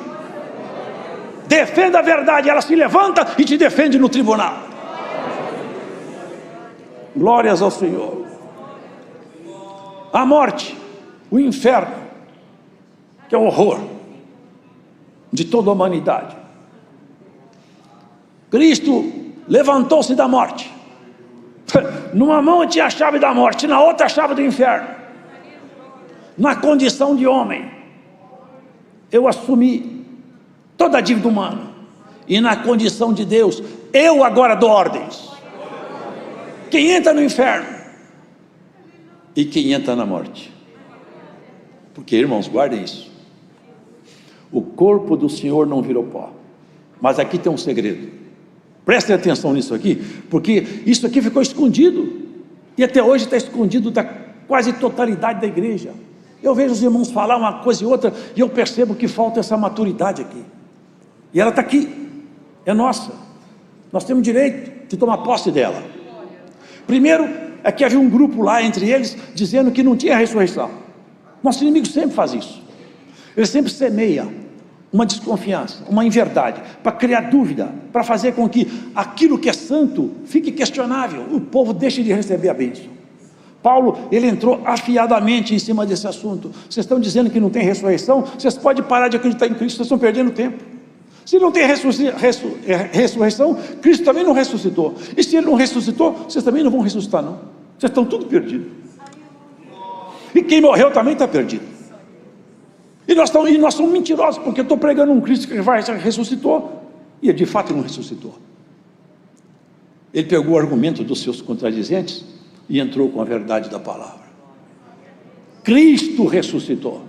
Defenda a verdade, ela se levanta e te defende no tribunal. Glórias ao Senhor. A morte, o inferno, que é o horror de toda a humanidade. Cristo levantou-se da morte. Numa mão tinha a chave da morte, na outra a chave do inferno. Na condição de homem, eu assumi toda a dívida humana, e na condição de Deus, eu agora dou ordens. Quem entra no inferno e quem entra na morte. Porque, irmãos, guardem isso: o corpo do Senhor não virou pó. Mas aqui tem um segredo. Prestem atenção nisso aqui, porque isso aqui ficou escondido, e até hoje está escondido da quase totalidade da igreja. Eu vejo os irmãos falar uma coisa e outra, e eu percebo que falta essa maturidade aqui, e ela está aqui, é nossa. Nós temos direito de tomar posse dela. Primeiro, é que havia um grupo lá entre eles, dizendo que não tinha ressurreição. Nosso inimigo sempre faz isso. Ele sempre semeia uma desconfiança, uma inverdade, para criar dúvida, para fazer com que aquilo que é santo fique questionável, o povo deixe de receber a bênção. Paulo, ele entrou afiadamente em cima desse assunto. Vocês estão dizendo que não tem ressurreição? Vocês podem parar de acreditar em Cristo, vocês estão perdendo tempo. Se não tem ressurreição, Cristo também não ressuscitou. E se Ele não ressuscitou, vocês também não vão ressuscitar, não. Vocês estão tudo perdidos. E quem morreu também está perdido. E nós somos mentirosos, porque eu estou pregando um Cristo que ressuscitou, e de fato não ressuscitou. Ele pegou o argumento dos seus contradizentes e entrou com a verdade da palavra. Cristo ressuscitou.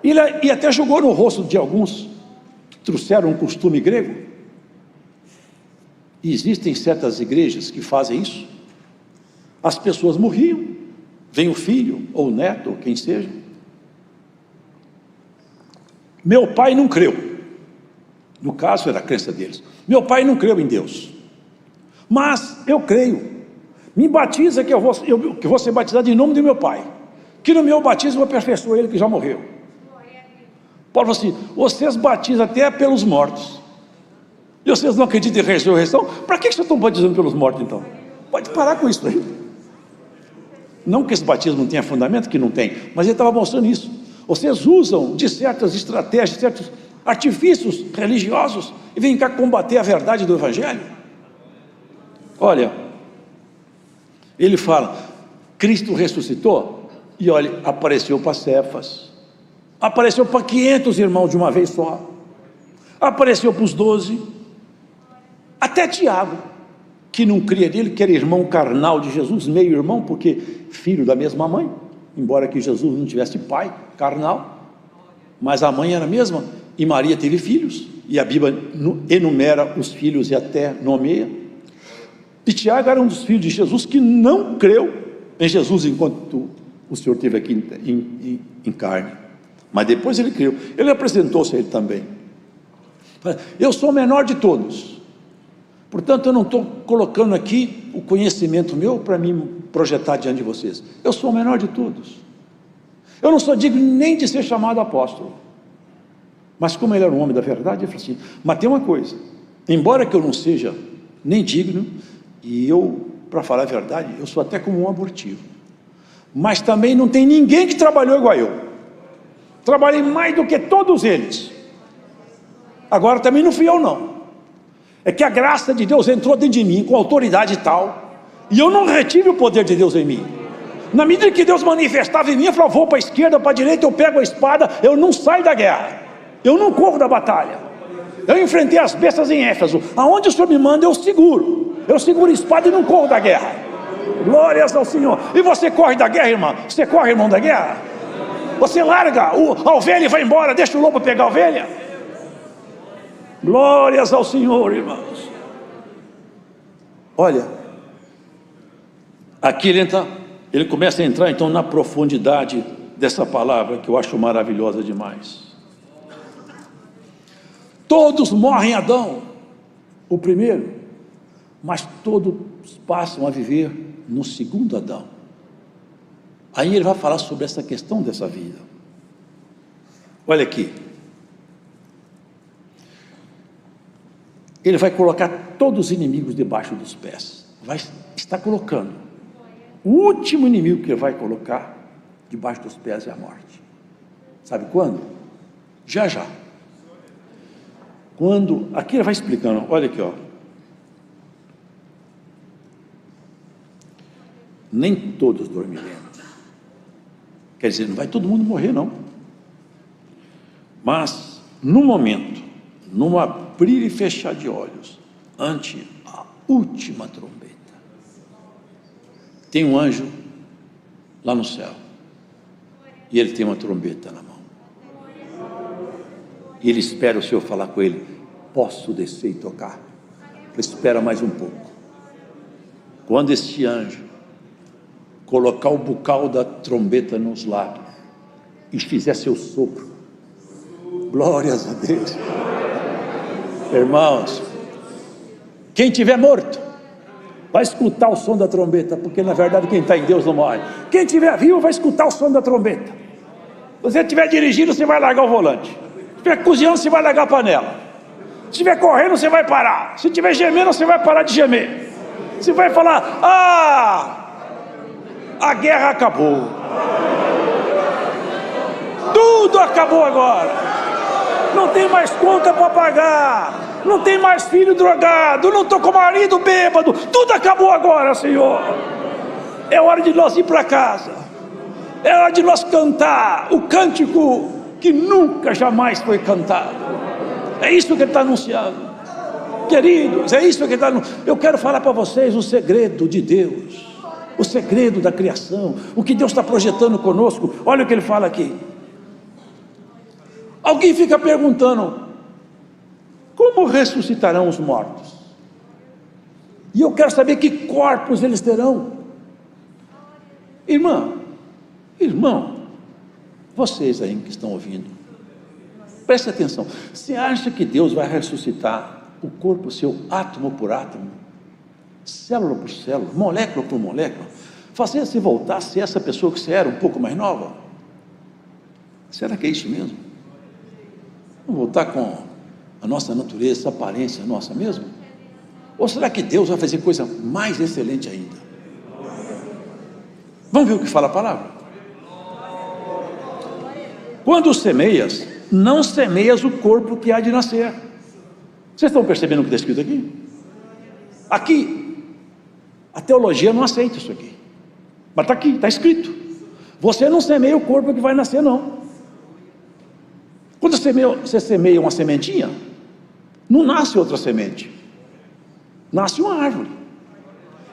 E até jogou no rosto de alguns que trouxeram um costume grego. E existem certas igrejas que fazem isso. As pessoas morriam, vem o filho, ou o neto, ou quem seja. Meu pai não creu. No caso era a crença deles. Meu pai não creu em Deus, mas eu creio. Me batiza que eu vou ser batizado em nome do meu pai, que no meu batismo eu aperfeiçoo ele que já morreu. Paulo falou assim: vocês batizam até pelos mortos, E vocês não acreditam em ressurreição? Para que vocês estão batizando pelos mortos, então? Pode parar com isso aí. Não que esse batismo não tenha fundamento, que não tem, mas ele estava mostrando isso. Vocês usam de certas estratégias, certos artifícios religiosos, e vêm cá combater a verdade do Evangelho. Olha, ele fala, Cristo ressuscitou, e olha, apareceu para Cefas, apareceu para 500 irmãos de uma vez só, apareceu para os 12, até Tiago, que não cria nele, que era irmão carnal de Jesus, meio irmão, porque filho da mesma mãe, embora que Jesus não tivesse pai carnal, mas a mãe era a mesma, e Maria teve filhos, e a Bíblia enumera os filhos e até nomeia. E Tiago era um dos filhos de Jesus que não creu em Jesus enquanto o Senhor esteve aqui em carne, mas depois ele creu. Ele apresentou-se a ele também. Eu sou o menor de todos, portanto eu não estou colocando aqui o conhecimento meu para me projetar diante de vocês. Eu sou o menor de todos, eu não sou digno nem de ser chamado apóstolo, mas como ele era um homem da verdade, ele falou assim, mas tem uma coisa, embora que eu não seja nem digno, e eu, para falar a verdade, eu sou até como um abortivo, mas também não tem ninguém que trabalhou igual eu, trabalhei mais do que todos eles. Agora também não fui eu não, é que a graça de Deus entrou dentro de mim com autoridade tal, e eu não retive o poder de Deus em mim. Na medida que Deus manifestava em mim, eu falava, vou para a esquerda, para a direita, eu pego a espada, eu não saio da guerra, eu não corro da batalha. Eu enfrentei as bestas em Éfeso, aonde o Senhor me manda eu seguro a espada e não corro da guerra. Glórias ao Senhor. E você corre da guerra, irmão? Você corre, irmão, da guerra? Você larga a ovelha e vai embora, deixa o lobo pegar a ovelha? Glórias ao Senhor, irmãos. Olha, aqui ele começa a entrar então na profundidade dessa palavra que eu acho maravilhosa demais. Todos morrem em Adão, o primeiro, mas todos passam a viver no segundo Adão. Aí ele vai falar sobre essa questão dessa vida. Olha aqui, ele vai colocar todos os inimigos debaixo dos pés, vai estar colocando, o último inimigo que ele vai colocar debaixo dos pés é a morte. Sabe quando? Já já. Quando, aqui ele vai explicando, olha aqui, ó. Nem todos dormiremos. Quer dizer, não vai todo mundo morrer, não. Mas, no momento, num abrir e fechar de olhos, ante a última trombeta, tem um anjo lá no céu, e ele tem uma trombeta na mão. E ele espera o Senhor falar com ele, posso descer e tocar? Ele espera mais um pouco. Quando este anjo colocar o bucal da trombeta nos lábios e fizer seu sopro, glórias a Deus, irmãos, quem tiver morto vai escutar o som da trombeta, porque na verdade quem está em Deus não morre. Quem tiver vivo vai escutar o som da trombeta. Se você estiver dirigindo, você vai largar o volante. Se estiver cozinhando, você vai largar a panela. Se estiver correndo, você vai parar. Se estiver gemendo, você vai parar de gemer. Você vai falar, a guerra acabou. Tudo acabou agora. Não tem mais conta para pagar. Não tem mais filho drogado. Não estou com marido bêbado. Tudo acabou agora, Senhor. É hora de nós ir para casa. É hora de nós cantar o cântico que nunca, jamais foi cantado. É isso que ele está anunciando, queridos, é isso que ele está anunciando. Eu quero falar para vocês o segredo de Deus, o segredo da criação, o que Deus está projetando conosco. Olha o que ele fala aqui. Alguém fica perguntando, como ressuscitarão os mortos? E eu quero saber que corpos eles terão. Irmão, vocês aí que estão ouvindo, preste atenção. Você acha que Deus vai ressuscitar o corpo seu átomo por átomo, célula por célula, molécula por molécula, fazer você voltar a ser essa pessoa que você era um pouco mais nova? Será que é isso mesmo? Vamos voltar com a nossa natureza, essa aparência nossa mesmo? Ou será que Deus vai fazer coisa mais excelente ainda? Vamos ver o que fala a palavra? Quando semeias, não semeias o corpo que há de nascer. Vocês estão percebendo o que está escrito aqui? Aqui, a teologia não aceita isso aqui, mas está aqui, está escrito. Você não semeia o corpo que vai nascer, não. Quando você semeia uma sementinha, não nasce outra semente, nasce uma árvore,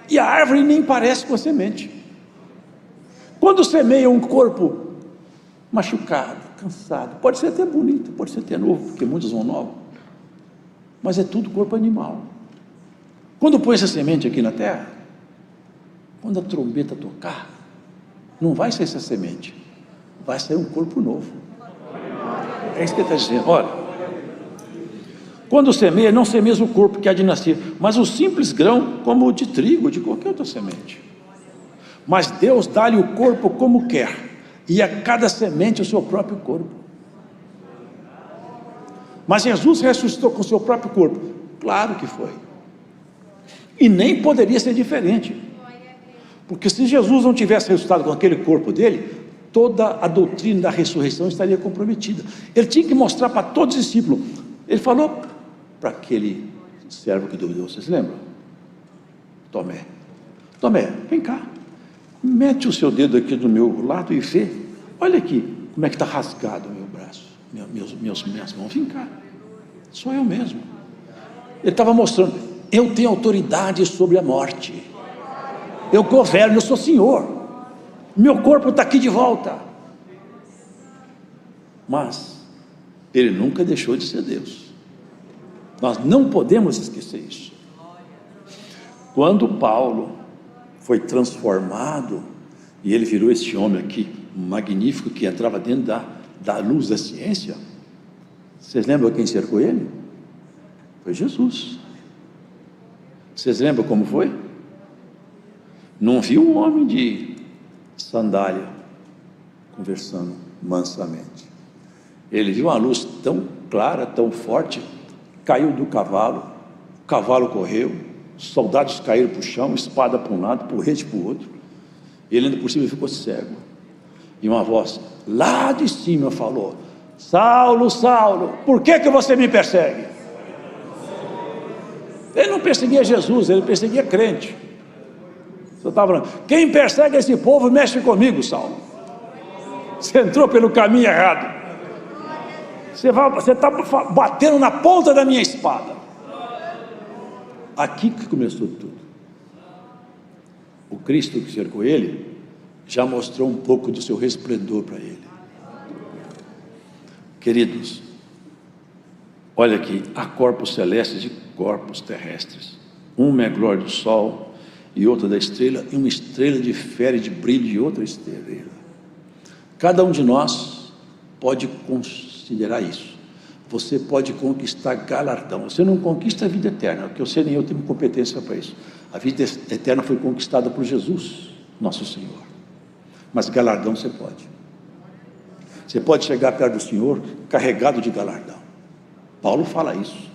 e a árvore nem parece com a semente. Quando semeia um corpo machucado, cansado, pode ser até bonito, pode ser até novo, porque muitos vão novos, mas é tudo corpo animal. Quando põe essa semente aqui na terra, quando a trombeta tocar, não vai ser essa semente, vai sair um corpo novo. É isso que ele está dizendo. Olha, quando semeia, não semeia o corpo que há de nascer, mas o simples grão, como o de trigo, de qualquer outra semente. Mas Deus dá-lhe o corpo como quer, e a cada semente o seu próprio corpo. Mas Jesus ressuscitou com o seu próprio corpo? Claro que foi. E nem poderia ser diferente. Porque se Jesus não tivesse ressuscitado com aquele corpo dele, toda a doutrina da ressurreição estaria comprometida. Ele tinha que mostrar para todos os discípulos. Ele falou para aquele servo que duvidou, vocês lembram? Tomé, vem cá, mete o seu dedo aqui do meu lado e vê. Olha aqui, como é que está rasgado o meu braço, minhas mãos. Vem cá, sou eu mesmo. Ele estava mostrando, eu tenho autoridade sobre a morte, eu governo, eu sou Senhor, meu corpo está aqui de volta. Mas ele nunca deixou de ser Deus. Nós não podemos esquecer isso. Quando Paulo foi transformado e ele virou este homem aqui magnífico, que entrava dentro da luz da ciência, vocês lembram quem cercou ele? Foi Jesus. Vocês lembram como foi? Não viu um homem de sandália conversando mansamente. Ele viu uma luz tão clara, tão forte, caiu do cavalo, o cavalo correu, os soldados caíram para o chão, espada para um lado, porrete para o outro, ele ainda por cima ficou cego, e uma voz lá de cima falou: Saulo, Saulo, por que você me persegue? Ele não perseguia Jesus, ele perseguia crente. Você estava falando, quem persegue esse povo mexe comigo, Saulo. Você entrou pelo caminho errado. Você está batendo na ponta da minha espada. Aqui que começou tudo. O Cristo que cercou ele já mostrou um pouco do seu resplendor para ele. Queridos, olha aqui, há corpos celestes e corpos terrestres. Um é glória do sol e outra da estrela, e uma estrela difere de brilho de outra estrela. Cada um de nós pode considerar isso. Você pode conquistar galardão. Você não conquista a vida eterna, porque você nem eu temos competência para isso. A vida eterna foi conquistada por Jesus, nosso Senhor. Mas galardão você pode. Você pode chegar perto do Senhor carregado de galardão. Paulo fala isso.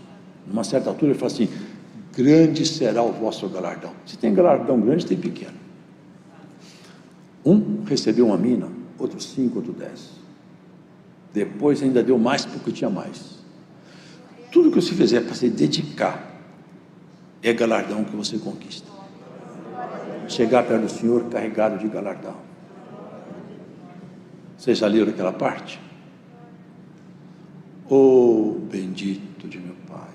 Numa certa altura ele fala assim: grande será o vosso galardão. Se tem galardão grande, tem pequeno. Um recebeu uma mina, outro 5, outro 10. Depois ainda deu mais porque tinha mais. Tudo que você fizer para se dedicar é galardão que você conquista. Chegar perto do Senhor carregado de galardão. Vocês já leram aquela parte? Oh, bendito de meu Pai,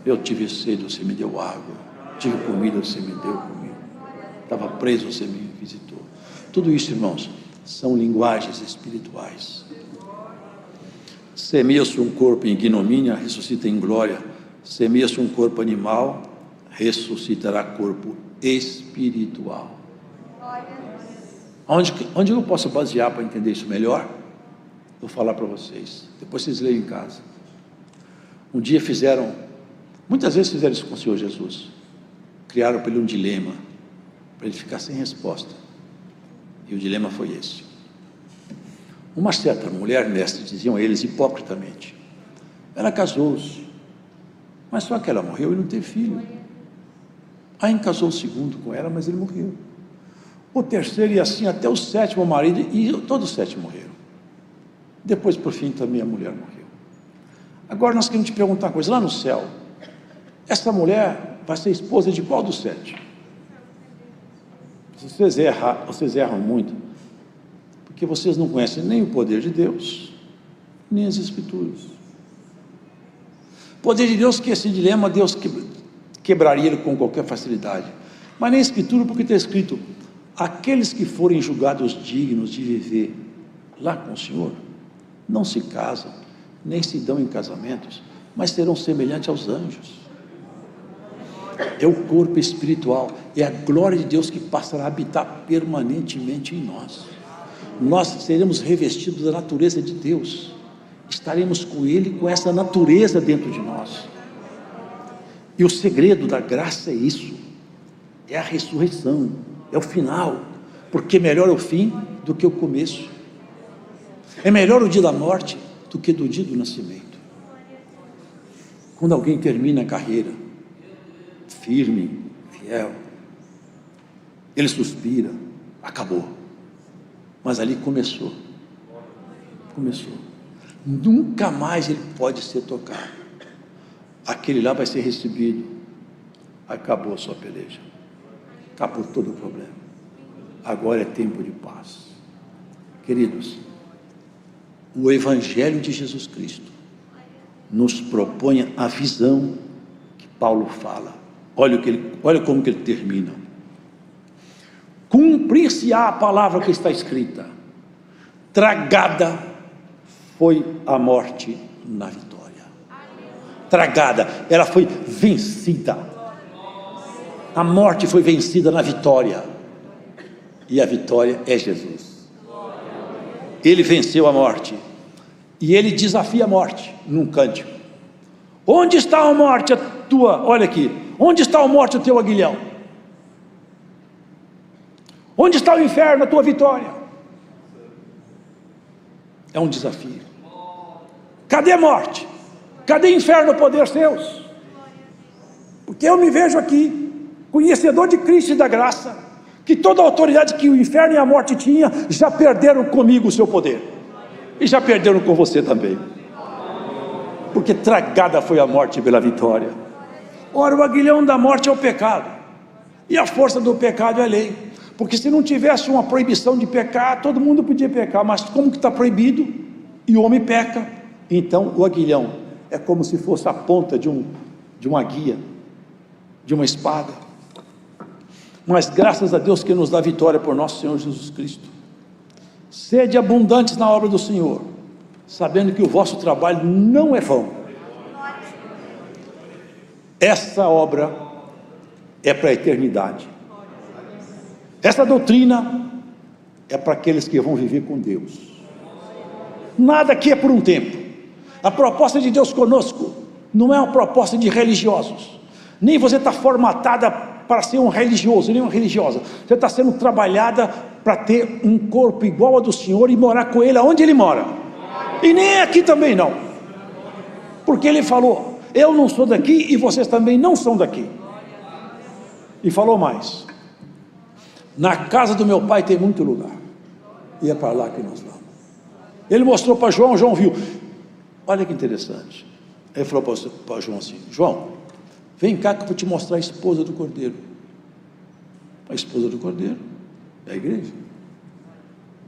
eu tive sede, você me deu água, tive comida, você me deu comida, estava preso, você me visitou. Tudo isso, irmãos, são linguagens espirituais. Semeia-se um corpo em ignomínia, ressuscita em glória. Semeia-se um corpo animal, ressuscitará corpo espiritual. Onde eu posso basear para entender isso melhor? Vou falar para vocês, depois vocês leiam em casa. Um dia muitas vezes fizeram isso com o Senhor Jesus. Criaram para ele um dilema, para ele ficar sem resposta. E o dilema foi esse. Uma certa mulher, mestre, diziam eles hipocritamente: Ela casou-se, mas só que ela morreu e não teve filho. Aí casou o segundo com ela, mas ele morreu. O terceiro, e assim até o sétimo marido, e todos os 7 morreram. Depois, por fim, também a mulher morreu. Agora nós queremos te perguntar uma coisa: lá no céu, essa mulher vai ser esposa de qual dos 7? Vocês erram muito, porque vocês não conhecem nem o poder de Deus, nem as Escrituras. O poder de Deus, que esse dilema, Deus quebraria ele com qualquer facilidade, mas nem a Escritura, porque está escrito: aqueles que forem julgados dignos de viver lá com o Senhor, não se casam, nem se dão em casamentos, mas serão semelhantes aos anjos. É o corpo espiritual, é a glória de Deus que passará a habitar permanentemente em nós. Nós seremos revestidos da natureza de Deus, estaremos com Ele, com essa natureza dentro de nós. E o segredo da graça é isso, é a ressurreição, é o final, porque melhor é o fim do que o começo. É melhor o dia da morte do que do dia do nascimento. Quando alguém termina a carreira, firme, fiel, ele suspira, acabou, mas ali começou, nunca mais ele pode ser tocado. Aquele lá vai ser recebido, acabou a sua peleja, acabou todo o problema, agora é tempo de paz. Queridos, o Evangelho de Jesus Cristo nos propõe a visão que Paulo fala. Olha como que ele termina: cumprir-se-á a palavra que está escrita, tragada foi a morte na vitória. Tragada, ela foi vencida, a morte foi vencida na vitória, e a vitória é Jesus. Ele venceu a morte, e ele desafia a morte num cântico: onde está a morte, a tua, olha aqui, onde está a morte, o teu aguilhão? Onde está o inferno, a tua vitória? É um desafio. Cadê a morte? Cadê inferno, o poder seus? Porque eu me vejo aqui, conhecedor de Cristo e da graça, que toda a autoridade que o inferno e a morte tinha, já perderam comigo o seu poder, e já perderam com você também, porque tragada foi a morte pela vitória. Ora, o aguilhão da morte é o pecado, e a força do pecado é a lei, porque se não tivesse uma proibição de pecar, todo mundo podia pecar, mas como que está proibido, e o homem peca, então o aguilhão é como se fosse a ponta de uma guia, de uma espada. Mas graças a Deus que nos dá vitória por nosso Senhor Jesus Cristo. Sede abundantes na obra do Senhor, sabendo que o vosso trabalho não é vão. Essa obra é para a eternidade. Essa doutrina é para aqueles que vão viver com Deus. Nada aqui é por um tempo. A proposta de Deus conosco não é uma proposta de religiosos, nem você está formatada para ser um religioso, nem uma religiosa. Você está sendo trabalhada para ter um corpo igual ao do Senhor e morar com Ele aonde Ele mora, e nem aqui também não, porque Ele falou: eu não sou daqui e vocês também não são daqui. E falou mais: na casa do meu pai tem muito lugar, e é para lá que nós vamos. Ele mostrou para João, João viu. Olha que interessante. Ele falou para João assim: João, vem cá que eu vou te mostrar a esposa do Cordeiro. A esposa do Cordeiro é a igreja.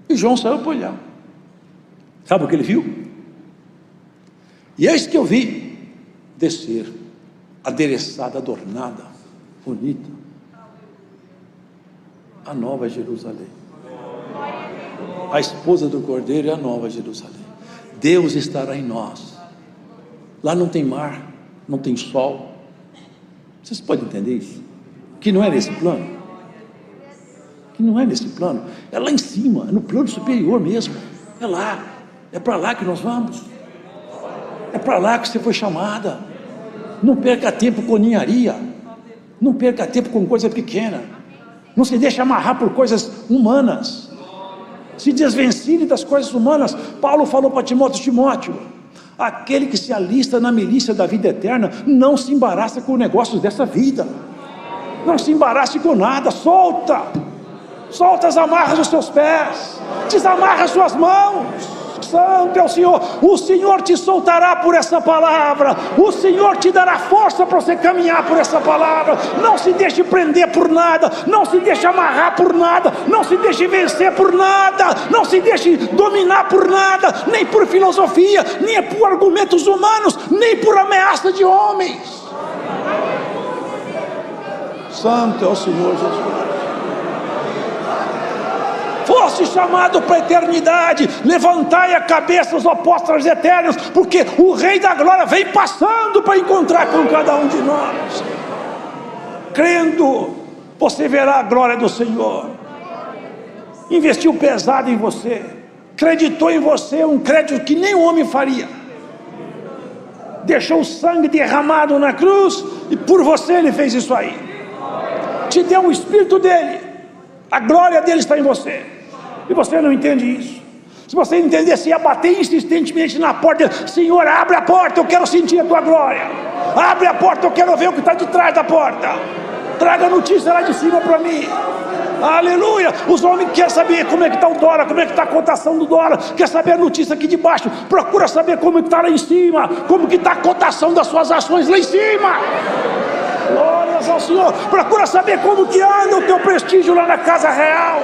E João saiu para olhar. Sabe o que ele viu? E eis que eu vi descer, adereçada, adornada, bonita, a nova Jerusalém. A esposa do Cordeiro é a nova Jerusalém. Deus estará em nós. Lá não tem mar, não tem sol. Vocês podem entender isso? Que não é nesse plano. Que não é nesse plano. É lá em cima, é no plano superior mesmo. É lá. É para lá que nós vamos. É para lá que você foi chamada. Não perca tempo com ninharia. Não perca tempo com coisa pequena. Não se deixe amarrar por coisas humanas. Se desvencilhe das coisas humanas. Paulo falou para Timóteo: Aquele que se alista na milícia da vida eterna não se embaraça com negócios dessa vida. Não se embarace com nada. Solta as amarras dos seus pés, desamarra as suas mãos. Santo é o Senhor. O Senhor te soltará por essa palavra. O Senhor te dará força para você caminhar por essa palavra. Não se deixe prender por nada, não se deixe amarrar por nada, não se deixe vencer por nada, não se deixe dominar por nada, nem por filosofia, nem por argumentos humanos, nem por ameaça de homens. Santo é o Senhor Jesus. Fosse chamado para a eternidade. Levantai a cabeça, os apóstolos eternos, porque o Rei da Glória vem passando para encontrar com cada um de nós. Crendo, você verá a glória do Senhor. Investiu pesado em você, creditou em você um crédito que nem o homem faria. Deixou o sangue derramado na cruz, e por você ele fez isso aí. Te deu o Espírito dele, a glória dele está em você. E você não entende isso. Se você entendesse, ia bater insistentemente na porta. Senhor, abre a porta, eu quero sentir a tua glória. Abre a porta, eu quero ver o que está de trás da porta. Traga notícia lá de cima para mim. Aleluia. Os homens querem saber como é que está o dólar, como é que está a cotação do dólar. Quer saber a notícia aqui de baixo. Procura saber como está lá em cima, como que está a cotação das suas ações lá em cima. Glórias ao Senhor. Procura saber como que anda o teu prestígio lá na casa real.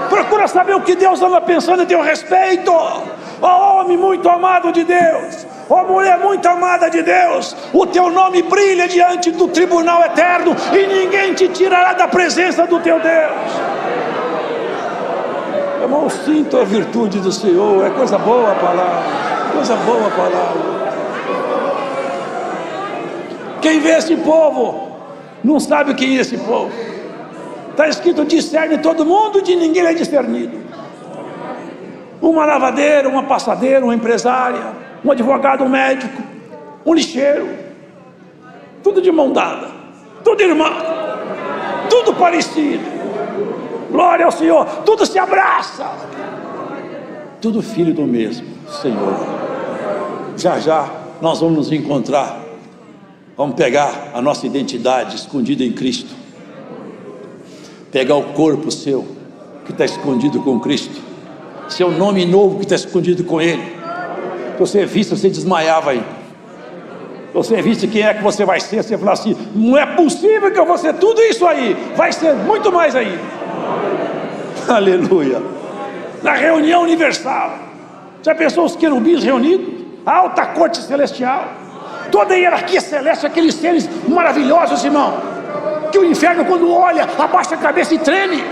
Procura saber o que Deus anda pensando a teu respeito. Ó homem muito amado de Deus, ó mulher muito amada de Deus, o teu nome brilha diante do tribunal eterno, e ninguém te tirará da presença do teu Deus. Irmão, sinto a virtude do Senhor. É coisa boa a palavra, coisa boa a palavra. Quem vê esse povo não sabe quem é esse povo. Está escrito: discerne todo mundo, de ninguém é discernido. Uma lavadeira, uma passadeira, uma empresária, um advogado, um médico, um lixeiro, tudo de mão dada, tudo irmão, tudo parecido. Glória ao Senhor. Tudo se abraça, tudo filho do mesmo Senhor. Já já nós vamos nos encontrar. Vamos pegar a nossa identidade escondida em Cristo, pegar o corpo seu que está escondido com Cristo, seu nome novo que está escondido com Ele. Se você visse, você desmaiava aí. Se você visse quem é que você vai ser, você fala assim: não é possível que eu vou ser tudo isso aí. Vai ser muito mais aí. Aleluia. Na reunião universal, já pensou os querubins reunidos? A alta corte celestial, toda a hierarquia celeste, aqueles seres maravilhosos, irmão, que o inferno, quando olha, abaixa a cabeça e treme.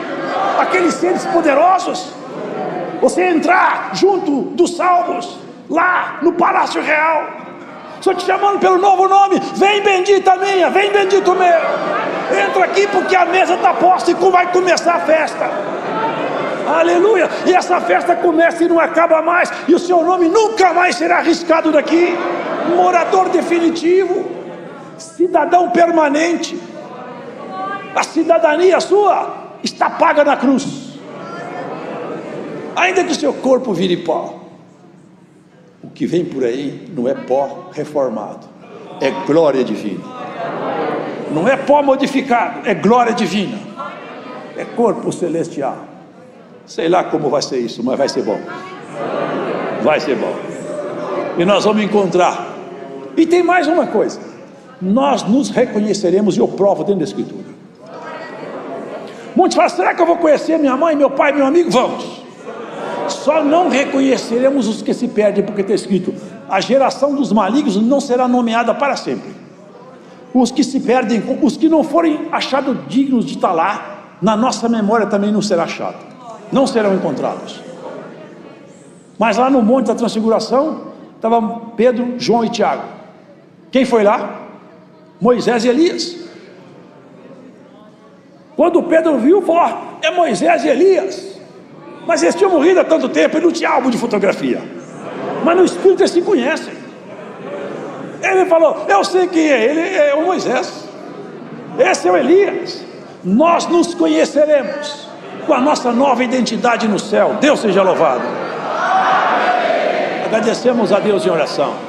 Aqueles seres poderosos. Você entrar junto dos salvos, lá no palácio real, estou te chamando pelo novo nome. Vem bendita minha, vem bendito meu. Entra aqui, porque a mesa está posta e vai começar a festa. Aleluia. E essa festa começa e não acaba mais, e o seu nome nunca mais será arriscado daqui. Morador definitivo, cidadão permanente. A cidadania sua está paga na cruz. Ainda que o seu corpo vire pó, o que vem por aí não é pó reformado, é glória divina. Não é pó modificado, é glória divina, é corpo celestial. Sei lá como vai ser isso, mas vai ser bom. Vai ser bom. E nós vamos encontrar. E tem mais uma coisa: nós nos reconheceremos, e eu provo dentro da Escritura. Muitos falam: será que eu vou conhecer minha mãe, meu pai, meu amigo? Vamos. Só não reconheceremos os que se perdem, porque está escrito: a geração dos malignos não será nomeada para sempre. Os que se perdem, os que não forem achados dignos de estar lá, na nossa memória também não será achado, não serão encontrados. Mas lá no Monte da Transfiguração estavam Pedro, João e Tiago. Quem foi lá? Moisés e Elias. Quando Pedro viu, falou: é Moisés e Elias. Mas eles tinham morrido há tanto tempo, ele não tinha álbum de fotografia, mas no Espírito eles se conhecem. Ele falou: eu sei quem é, ele é o Moisés, esse é o Elias. Nós nos conheceremos com a nossa nova identidade no céu. Deus seja louvado. Agradecemos a Deus em oração.